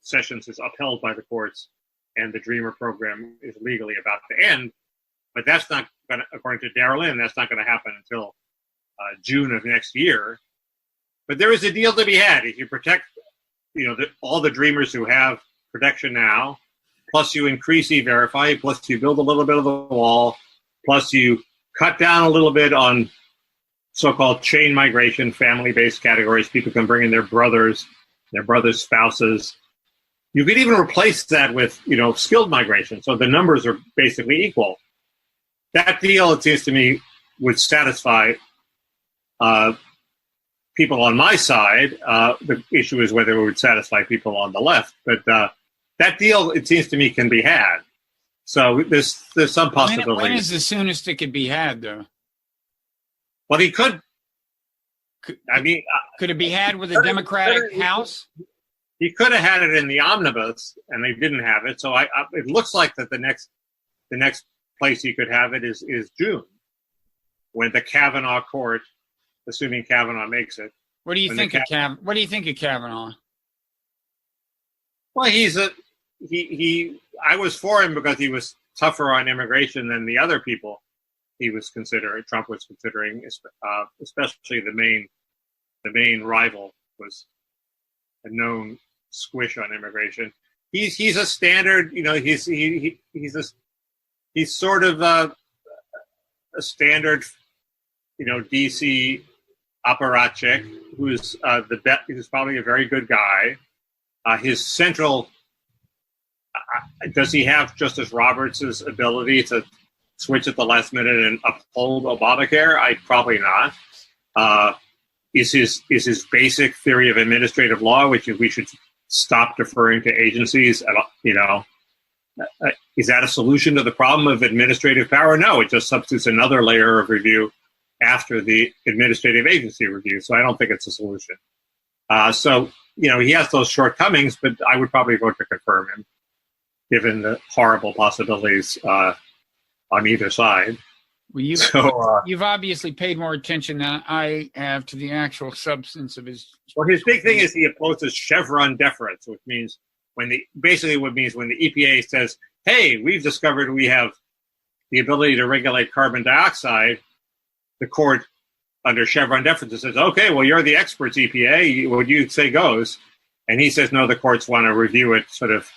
Sessions is upheld by the courts and the Dreamer program is legally about to end. But that's not going to, according to Darrell Lynn, that's not going to happen until June of next year. But there is a deal to be had. If you protect, all the Dreamers who have protection now, plus you increase E-Verify, plus you build a little bit of the wall, plus you cut down a little bit on so-called chain migration, family-based categories. People can bring in their brothers' spouses. You could even replace that with, skilled migration. So the numbers are basically equal. That deal, it seems to me, would satisfy people on my side. The issue is whether it would satisfy people on the left. But that deal, it seems to me, can be had. So there's some possibility. When is the soonest it could be had, though? Well, he could. Could it be had with a Democratic House? He could have had it in the omnibus, and they didn't have it. So it looks like that the next place he could have it is June, when the Kavanaugh court, assuming Kavanaugh makes it. What do you think of Kavanaugh? Well, I was for him because he was tougher on immigration than the other people Trump was considering, especially the main rival was a known squish on immigration. He's a standard, he's sort of a standard, DC apparatchik who's who's probably a very good guy. His central, does he have Justice Roberts' ability to switch at the last minute and uphold Obamacare? Probably not. Is his basic theory of administrative law, which is we should stop deferring to agencies, is that a solution to the problem of administrative power? No, it just substitutes another layer of review after the administrative agency review. So I don't think it's a solution. He has those shortcomings, but I would probably vote to confirm him. given the horrible possibilities on either side. Well, you've obviously paid more attention than I have to the actual substance of his. Well, his big thing is he opposes Chevron deference, which means when the EPA says, "Hey, we've discovered we have the ability to regulate carbon dioxide," the court under Chevron deference says, "Okay, well, you're the experts, EPA. What you say goes." And he says, "No, the courts want to review it sort of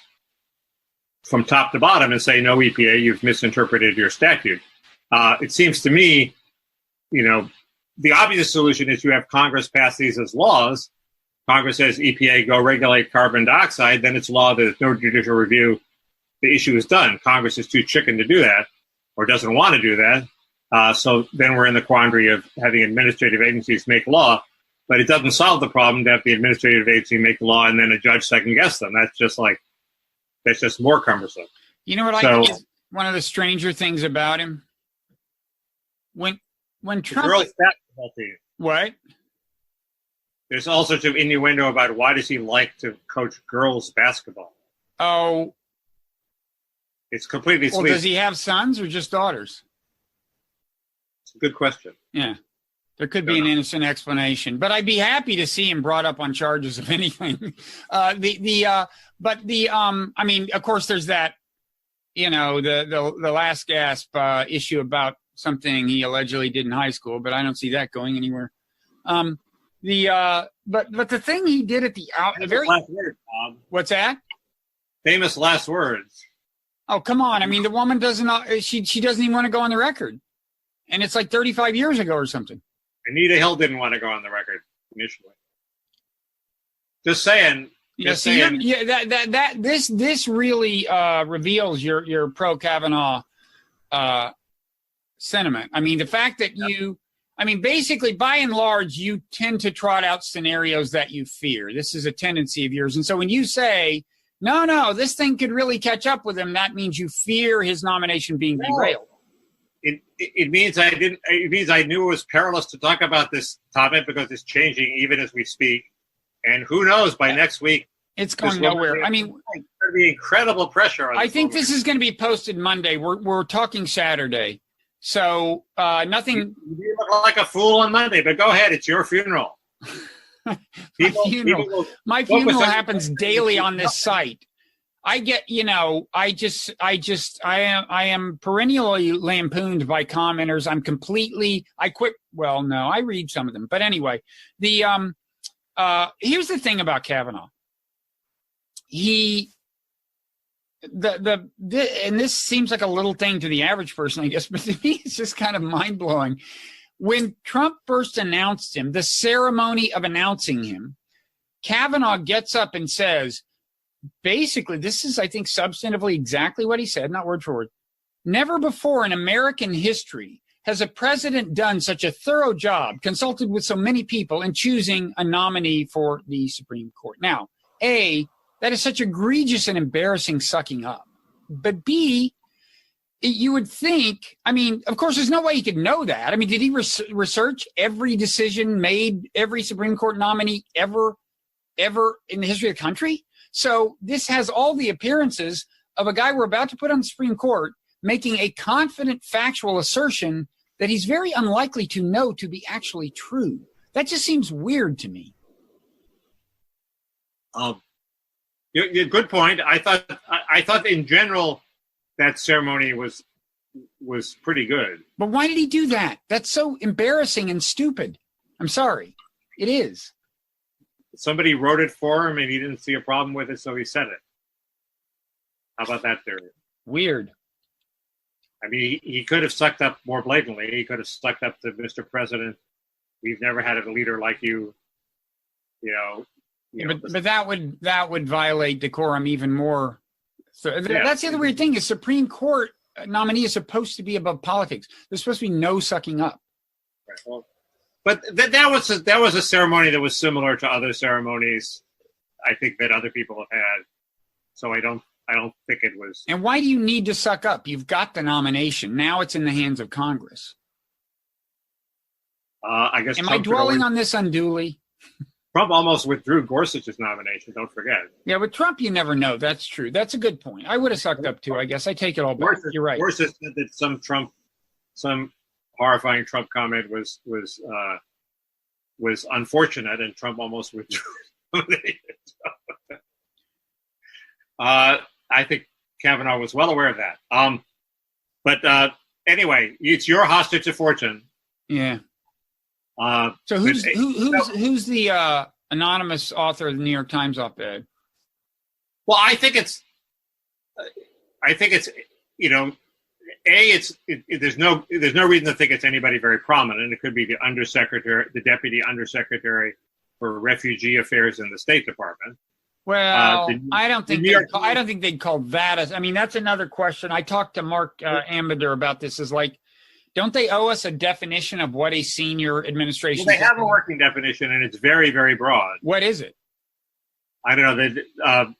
from top to bottom and say, no, EPA, you've misinterpreted your statute." It seems to me, the obvious solution is you have Congress pass these as laws. Congress says, EPA, go regulate carbon dioxide. Then it's law. There's no judicial review. The issue is done. Congress is too chicken to do that or doesn't want to do that. So then we're in the quandary of having administrative agencies make law. But it doesn't solve the problem to have the administrative agency make law and then a judge second guess them. That's just more cumbersome. You know what I think is one of the stranger things about him? When Trump, girls basketball team. What? There's all sorts of innuendo about why does he like to coach girls basketball. Oh, it's completely. Well, does he have sons or just daughters? It's a good question. Yeah, there could be an innocent explanation, but I'd be happy to see him brought up on charges of anything. I mean, of course, there's that, the last gasp issue about something he allegedly did in high school, but I don't see that going anywhere. But the thing he did at the last words, Bob. What's that? Famous last words. Oh, come on! I mean, the woman doesn't. She doesn't even want to go on the record, and it's like 35 years ago or something. Anita Hill didn't want to go on the record initially. Just saying. This really reveals your pro Kavanaugh sentiment. I mean, the fact that basically, by and large, you tend to trot out scenarios that you fear. This is a tendency of yours. And so when you say, no, this thing could really catch up with him, that means you fear his nomination being derailed. It means I knew it was perilous to talk about this topic because it's changing even as we speak. And who knows, by next week, it's going nowhere. I mean, there's going to be incredible pressure on I think this is going to be posted Monday. We're talking Saturday. So nothing. You look like a fool on Monday, but go ahead. It's your funeral. My funeral happens daily on this site. I get, I am perennially lampooned by commenters. I quit. Well, no, I read some of them, but anyway, here's the thing about Kavanaugh. And this seems like a little thing to the average person, I guess, but to me, it's just kind of mind blowing. When Trump first announced him, the ceremony of announcing him, Kavanaugh gets up and says, basically, this is, I think, substantively exactly what he said, not word for word. Never before in American history has a president done such a thorough job, consulted with so many people in choosing a nominee for the Supreme Court. Now, A, that is such egregious and embarrassing sucking up. But B, you would think, I mean, of course, there's no way he could know that. I mean, did he research every decision made, every Supreme Court nominee ever in the history of the country? So this has all the appearances of a guy we're about to put on the Supreme Court making a confident, factual assertion that he's very unlikely to know to be actually true. That just seems weird to me. Good point. I thought in general that ceremony was pretty good. But why did he do that? That's so embarrassing and stupid. I'm sorry. It is. Somebody wrote it for him and he didn't see a problem with it, so he said it. How about that theory? Weird. I mean, he could have sucked up more blatantly. He could have sucked up to Mr. President. We've never had a leader like you. But that would violate decorum even more. So that's the other weird thing. The Supreme Court nominee is supposed to be above politics. There's supposed to be no sucking up. Right. Well, but that was a ceremony that was similar to other ceremonies, I think, that other people have had. So I don't think it was. And why do you need to suck up? You've got the nomination. Now it's in the hands of Congress. I guess. Am I dwelling on this unduly? Trump almost withdrew Gorsuch's nomination. Don't forget. Yeah, with Trump, you never know. That's true. That's a good point. I would have sucked up too. I guess I take it all back. You're right. Gorsuch said that some horrifying Trump comment was unfortunate, and Trump almost withdrew. I think Kavanaugh was well aware of that. But anyway, it's your hostage to fortune. Yeah. So who's the anonymous author of the New York Times op-ed? Well, I think it's there's no reason to think it's anybody very prominent. It could be the deputy undersecretary for refugee affairs in the State Department. Well, I don't think they'd call that. I mean, that's another question. I talked to Mark Ambader about this. Is like, don't they owe us a definition of what a senior administration? Well, they have a working definition, and it's very, very broad. What is it? I don't know.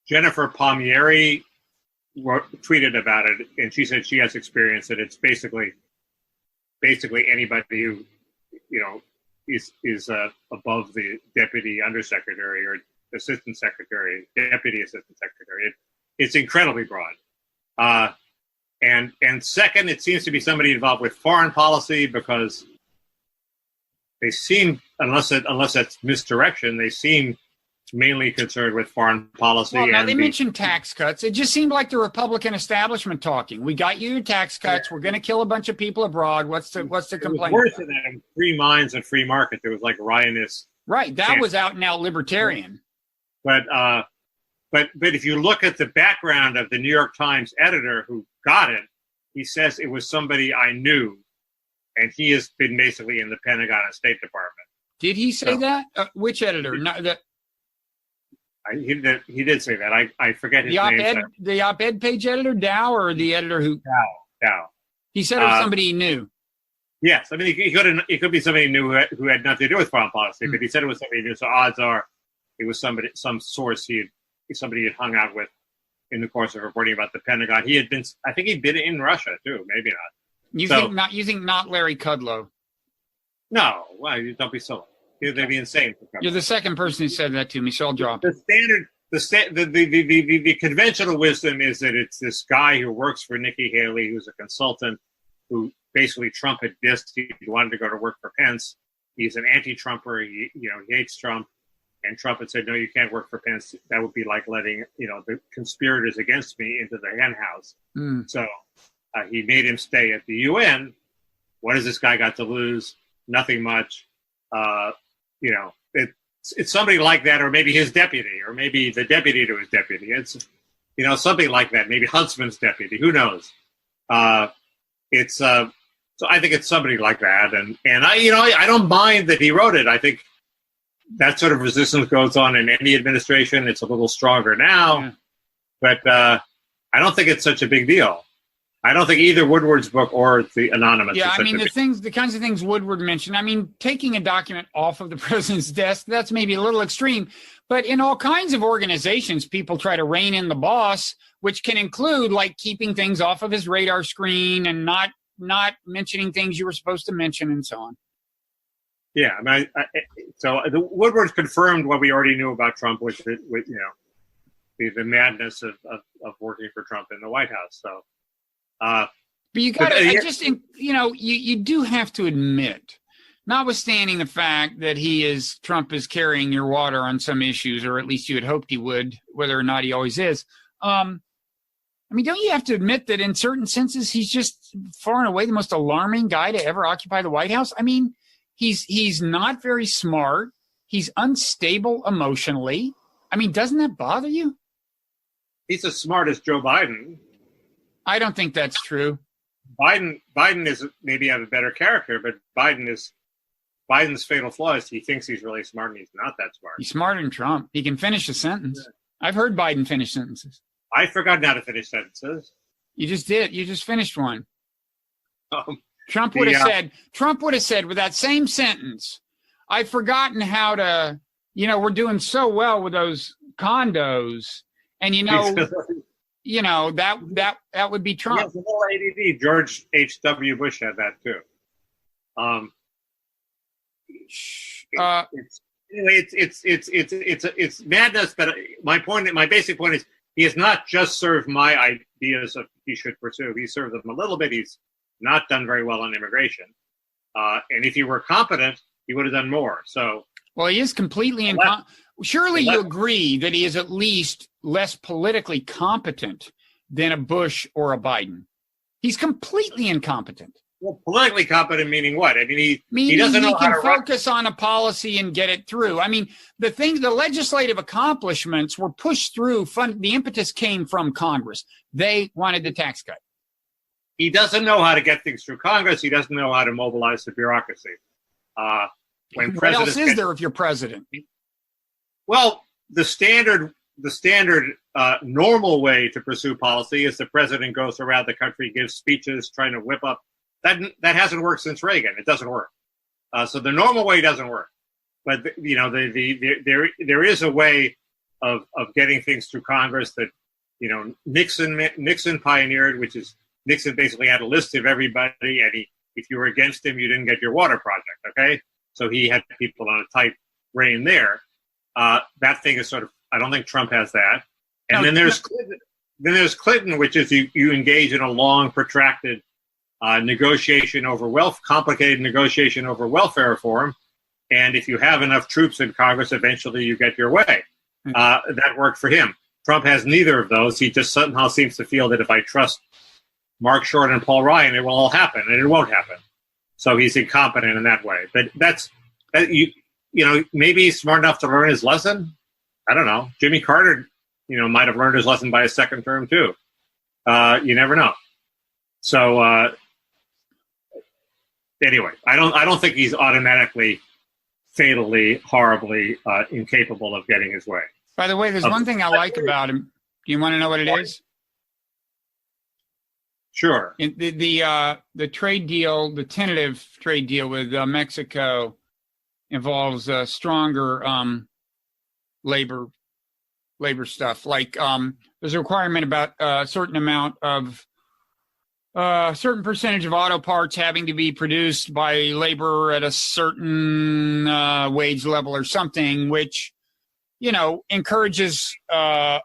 Jennifer Palmieri tweeted about it, and she said she has experience that it's basically anybody who, is above the deputy undersecretary or assistant secretary, deputy assistant secretary. It's incredibly broad. And second, it seems to be somebody involved with foreign policy, because they seem, unless that's misdirection, they seem mainly concerned with foreign policy. Well, now they mentioned tax cuts. It just seemed like the Republican establishment talking. We got you your tax cuts. We're going to kill a bunch of people abroad. What's the complaint? It was worse than that. In Free Minds and Free Market, there was like Ryanist. Right, that was out and out libertarian. But if you look at the background of the New York Times editor who got it, he says it was somebody I knew, and he has been basically in the Pentagon and State Department. Did he say that? Which editor? He did say that. I forget his name. The op-ed page editor, Dow, or the editor who? Dow. He said it was somebody he knew. Yes, I mean it could be somebody he knew who had nothing to do with foreign policy, but he said it was somebody he knew. So odds are it was some source somebody he had hung out with in the course of reporting about the Pentagon. I think he'd been in Russia too. Maybe not. You think not Larry Kudlow? No, well, don't be silly. They'd be insane. You're the second person who said that to me, so I'll drop it. The conventional wisdom is that it's this guy who works for Nikki Haley, who's a consultant, who basically Trump had dissed. He wanted to go to work for Pence. He's an anti-Trumper. He hates Trump. And Trump had said, no, you can't work for Pence. That would be like letting, the conspirators against me into the hen house. So he made him stay at the UN. What has this guy got to lose? Nothing much. It's somebody like that, or maybe his deputy, or maybe the deputy to his deputy. It's, something like that. Maybe Huntsman's deputy. Who knows? So I think it's somebody like that. And I don't mind that he wrote it. I think that sort of resistance goes on in any administration. It's a little stronger now, but I don't think it's such a big deal. I don't think either Woodward's book or the Anonymous. Yeah, I mean, the kinds of things Woodward mentioned. I mean, taking a document off of the president's desk, that's maybe a little extreme. But in all kinds of organizations, people try to rein in the boss, which can include like keeping things off of his radar screen and not mentioning things you were supposed to mention and so on. Yeah, I mean, so the Woodward confirmed what we already knew about Trump, which the madness of working for Trump in the White House. So. But you got to, you do have to admit, notwithstanding the fact that Trump is carrying your water on some issues, or at least you had hoped he would, whether or not he always is. I mean, don't you have to admit that in certain senses, he's just far and away the most alarming guy to ever occupy the White House? I mean, he's not very smart. He's unstable emotionally. I mean, doesn't that bother you? He's as smart as Joe Biden. I don't think that's true. Biden is maybe have a better character, but Biden's fatal flaw is he thinks he's really smart and he's not that smart. He's smarter than Trump. He can finish a sentence. Yeah. I've heard Biden finish sentences. I've forgotten how to finish sentences. You just did. You just finished one. Trump would have said with that same sentence, I've forgotten how to, we're doing so well with those condos, and that would be Trump. Yes, a little ADD. George H.W. Bush had that too. It's madness. But my basic point is, he has not just served my ideas of he should pursue. He served them a little bit. He's not done very well on immigration. And if he were competent, he would have done more. So, well, he is completely incompetent. Surely you agree that he is at least less politically competent than a Bush or a Biden. He's completely incompetent. Well, politically competent meaning what? I mean, he doesn't know how to focus on a policy and get it through. I mean, the legislative accomplishments were pushed through. The impetus came from Congress. They wanted the tax cut. He doesn't know how to get things through Congress. He doesn't know how to mobilize the bureaucracy. What else is there if you're president? Well, the standard normal way to pursue policy is the president goes around the country, gives speeches, trying to whip up. That hasn't worked since Reagan. It doesn't work. So the normal way doesn't work. But there is a way of getting things through Congress that Nixon pioneered, which is Nixon basically had a list of everybody, and if you were against him, you didn't get your water project. Okay, so he had people on a tight rein there. That thing is sort of. I don't think Trump has that. And then there's Clinton. Then there's Clinton, which is you engage in a long, protracted complicated negotiation over welfare reform, and if you have enough troops in Congress, eventually you get your way. That worked for him. Trump has neither of those. He just somehow seems to feel that if I trust Mark Short and Paul Ryan, it will all happen, and it won't happen. So he's incompetent in that way. But maybe he's smart enough to learn his lesson. I don't know. Jimmy Carter, might have learned his lesson by his second term too. You never know. So anyway, I don't think he's automatically, fatally, horribly incapable of getting his way. By the way, there's one thing I like about him. Do you want to know what it is? Sure. The trade deal, the tentative trade deal with Mexico, involves stronger labor stuff. Like there's a requirement about a certain amount of certain percentage of auto parts having to be produced by labor at a certain wage level or something, which encourages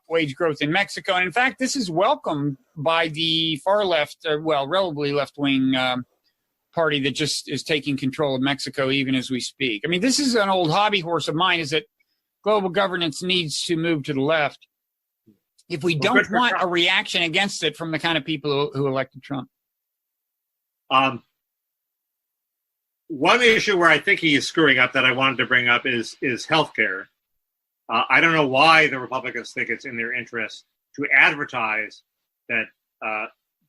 wage growth in Mexico. And in fact, this is welcomed by the far left, relatively left-wing party that just is taking control of Mexico even as we speak. I mean, this is an old hobby horse of mine, is that global governance needs to move to the left if we don't want a reaction against it from the kind of people who elected Trump. One issue where I think he is screwing up that I wanted to bring up is healthcare. I don't know why the Republicans think it's in their interest to advertise that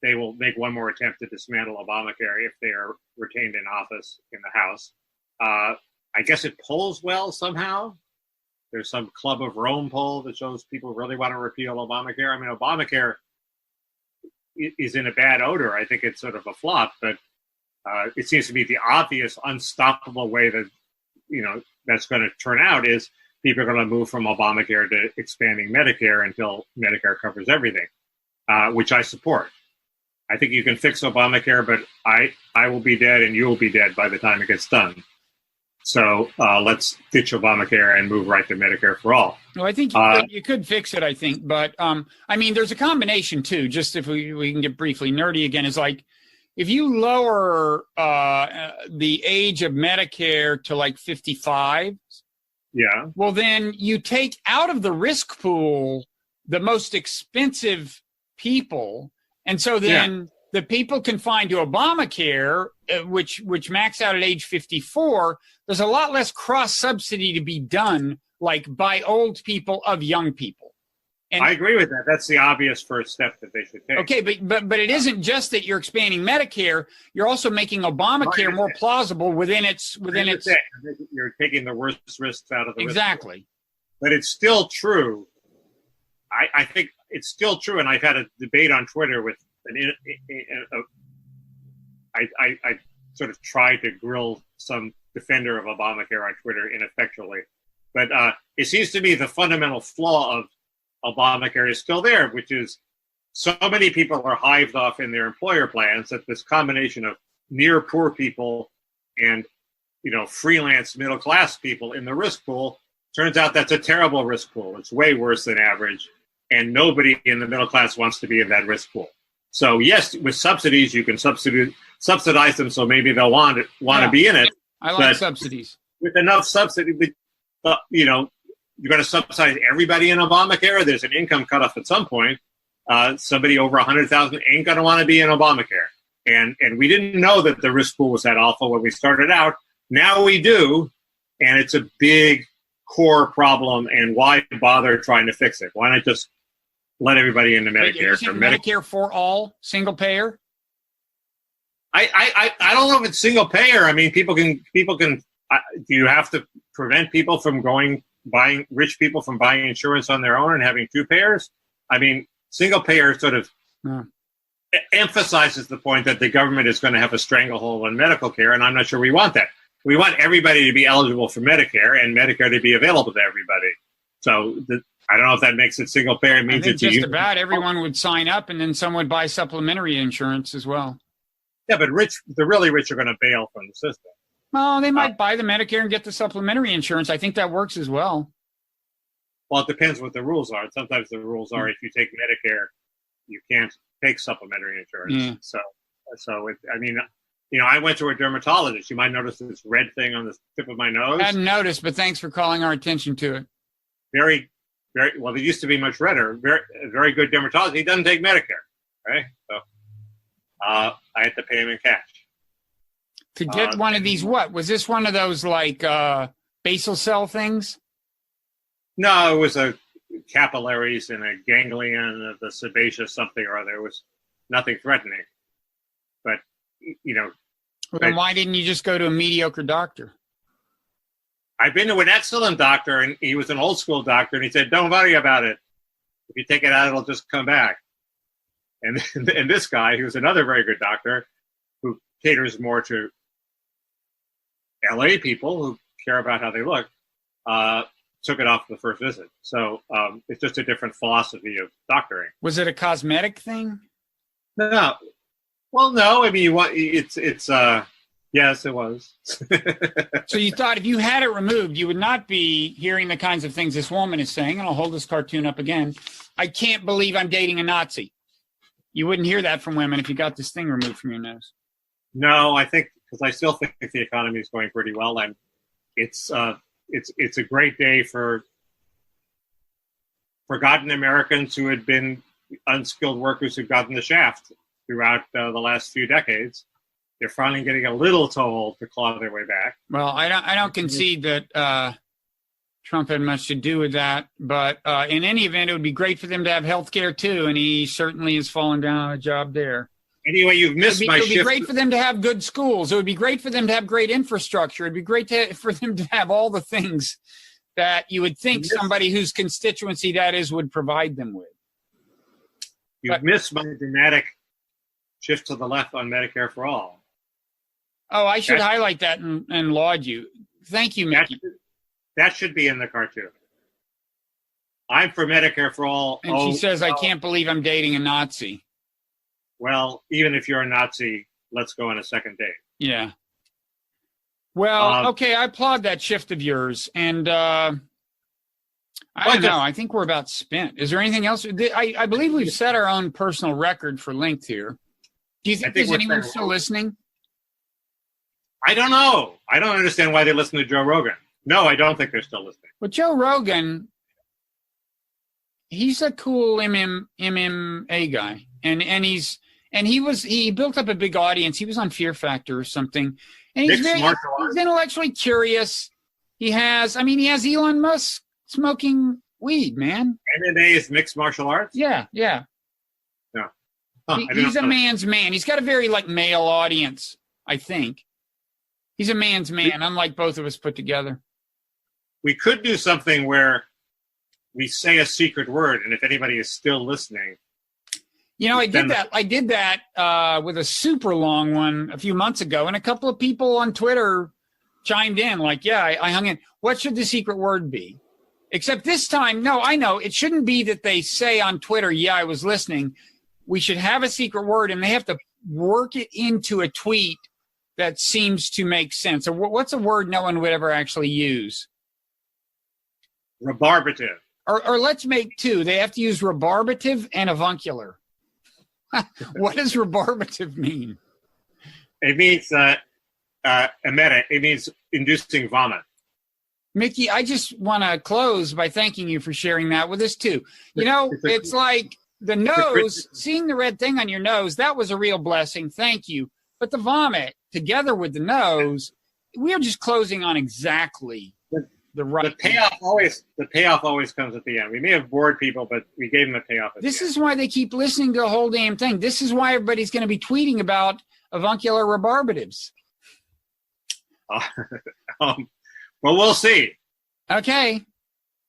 they will make one more attempt to dismantle Obamacare if they are retained in office in the House. I guess it polls well somehow. There's some Club of Rome poll that shows people really want to repeal Obamacare. I mean, Obamacare is in a bad odor. I think it's sort of a flop, but it seems to be the obvious, unstoppable way that that's going to turn out is people are going to move from Obamacare to expanding Medicare until Medicare covers everything, which I support. I think you can fix Obamacare, but I will be dead and you will be dead by the time it gets done. So let's ditch Obamacare and move right to Medicare for all. Well, I think you could fix it, I think. But, there's a combination, too, just if we can get briefly nerdy again, is like if you lower the age of Medicare to like 55, yeah, well, then you take out of the risk pool the most expensive people. And so then the people confined to Obamacare, which max out at age 54, there's a lot less cross-subsidy to be done, like by old people of young people. And I agree with that. That's the obvious first step that they should take. Okay, but it isn't just that you're expanding Medicare. You're also making Obamacare more plausible within its. You're taking the worst risks out of the exactly. Risk. But it's still true. I think it's still true, and I've had a debate on Twitter with I sort of tried to grill some defender of Obamacare on Twitter ineffectually, but it seems to me the fundamental flaw of Obamacare is still there, which is so many people are hived off in their employer plans that this combination of near poor people and freelance middle class people in the risk pool. Turns out that's a terrible risk pool. It's way worse than average, and nobody in the middle class wants to be in that risk pool. So yes, with subsidies, you can subsidize them, so maybe they'll want to be in it. I like subsidies. With enough subsidy, you're going to subsidize everybody in Obamacare. There's an income cutoff at some point. Somebody over 100,000 ain't going to want to be in Obamacare. And we didn't know that the risk pool was that awful when we started out. Now we do, and it's a big core problem. And why bother trying to fix it? Why not just let everybody into Medicare? Medicare for all, single payer? I don't know if it's single payer. I mean, people can. Do you have to prevent people from rich people from buying insurance on their own and having two payers? I mean, single payer sort of emphasizes the point that the government is going to have a stranglehold on medical care, and I'm not sure we want that. We want everybody to be eligible for Medicare and Medicare to be available to everybody. So I don't know if that makes it single payer. It means I think just about everyone would sign up, and then some would buy supplementary insurance as well. Yeah, but the really rich are going to bail from the system. Well, they might buy the Medicare and get the supplementary insurance. I think that works as well. Well, it depends what the rules are. Sometimes the rules are if you take Medicare, you can't take supplementary insurance. Yeah. So I went to a dermatologist. You might notice this red thing on the tip of my nose. I hadn't noticed, but thanks for calling our attention to it. Very, very well. It used to be much redder. Very good dermatologist. He doesn't take Medicare, right? So I had to pay him in cash. To get one of these, what? Was this one of those like basal cell things? No, it was a capillaries and a ganglion of the sebaceous something or other. It was nothing threatening. But, Well, then why didn't you just go to a mediocre doctor? I've been to an excellent doctor, and he was an old school doctor, and he said, don't worry about it. If you take it out, it'll just come back. And this guy, who's another very good doctor, who caters more to LA people who care about how they look, took it off the first visit. So it's just a different philosophy of doctoring. Was it a cosmetic thing? No. Well, no. I mean, yes, it was. So you thought if you had it removed, you would not be hearing the kinds of things this woman is saying, and I'll hold this cartoon up again. I can't believe I'm dating a Nazi. You wouldn't hear that from women if you got this thing removed from your nose. No, I think, because I still think the economy is going pretty well, and it's a great day for forgotten Americans who had been unskilled workers who've gotten the shaft throughout the last few decades. They're finally getting a little toll to claw their way back. Well, I don't concede that Trump had much to do with that, but in any event, it would be great for them to have health care too, and he certainly has fallen down on a job there. Anyway, you've missed my shift. It would be great for them to have good schools. It would be great for them to have great infrastructure. It would be great for them to have all the things that you would think somebody whose constituency that is would provide them with. You've missed my dramatic shift to the left on Medicare for all. Oh, I should highlight that and laud you. Thank you, Mickey. That should be in the cartoon. I'm for Medicare for all. And she says, I can't believe I'm dating a Nazi. Well, even if you're a Nazi, let's go on a second date. Yeah. Well, okay, I applaud that shift of yours. And I don't know. I think we're about spent. Is there anything else? I believe we've set our own personal record for length here. Do you think there's anyone still listening? I don't know. I don't understand why they listen to Joe Rogan. No, I don't think they're still listening. Well, Joe Rogan, he's a cool MMA guy. And he built up a big audience. He was on Fear Factor or something. And he's intellectually curious. He has Elon Musk smoking weed, man. MMA is mixed martial arts? Yeah. No. Huh, he's a man's man. He's got a very male audience, I think. He's a man's man, unlike both of us put together. We could do something where we say a secret word, and if anybody is still listening. I did that with a super long one a few months ago, and a couple of people on Twitter chimed in I hung in. What should the secret word be? Except this time, no, I know. It shouldn't be that they say on Twitter, yeah, I was listening. We should have a secret word, and they have to work it into a tweet that seems to make sense? Or what's a word no one would ever actually use? Rebarbative. Or let's make two. They have to use rebarbative and avuncular. What does rebarbative mean? It means emetic. It means inducing vomit. Mickey, I just want to close by thanking you for sharing that with us too. You know, it's like the nose, seeing the red thing on your nose, that was a real blessing. Thank you. But the vomit, together with the nose, we are just closing on exactly the right. The payoff always comes at the end. We may have bored people, but we gave them a payoff. This is why they keep listening to the whole damn thing. This is why everybody's going to be tweeting about avuncular rebarbatives. Well, we'll see. Okay.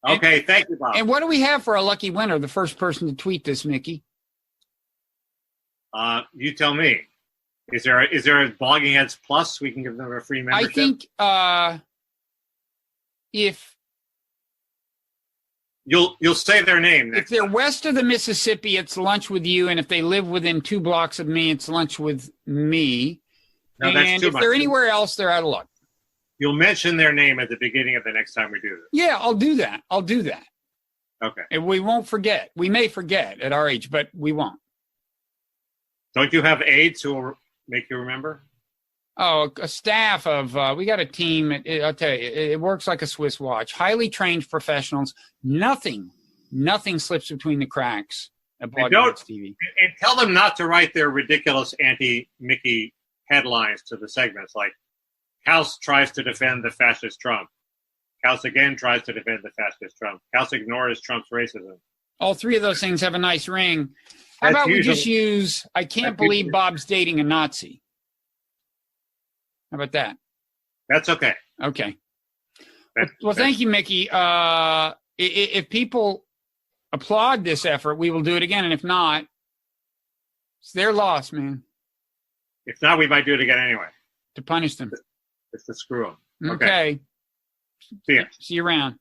Okay, thank you, Bob. And what do we have for a lucky winner, the first person to tweet this, Mickey? You tell me. Is there a Blogging Heads Plus? We can give them a free membership? I think if you'll say their name next if they're time. west of the Mississippi, it's lunch with you, and if they live within 2 blocks of me, it's lunch with me. No, and that's too if much. they're anywhere else, they're out of luck. You'll mention their name at the beginning of the next time we do this. Yeah, I'll do that. Okay. And we won't forget. We may forget at our age, but we won't. Don't you have aides who will make you remember? Oh, a staff of, we got a team. I'll tell you, it works like a Swiss watch. Highly trained professionals. Nothing slips between the cracks at Blogging Heads TV. And tell them not to write their ridiculous anti-Mickey headlines to the segments like, House tries to defend the fascist Trump. House again tries to defend the fascist Trump. House ignores Trump's racism. All three of those things have a nice ring. How about we just use, I can't believe Bob's dating a Nazi. How about that? That's okay. Okay. Well, thank you, Mickey. If people applaud this effort, we will do it again. And if not, it's their loss, man. If not, we might do it again anyway. To punish them. It's to screw them. Okay. See ya. See you around.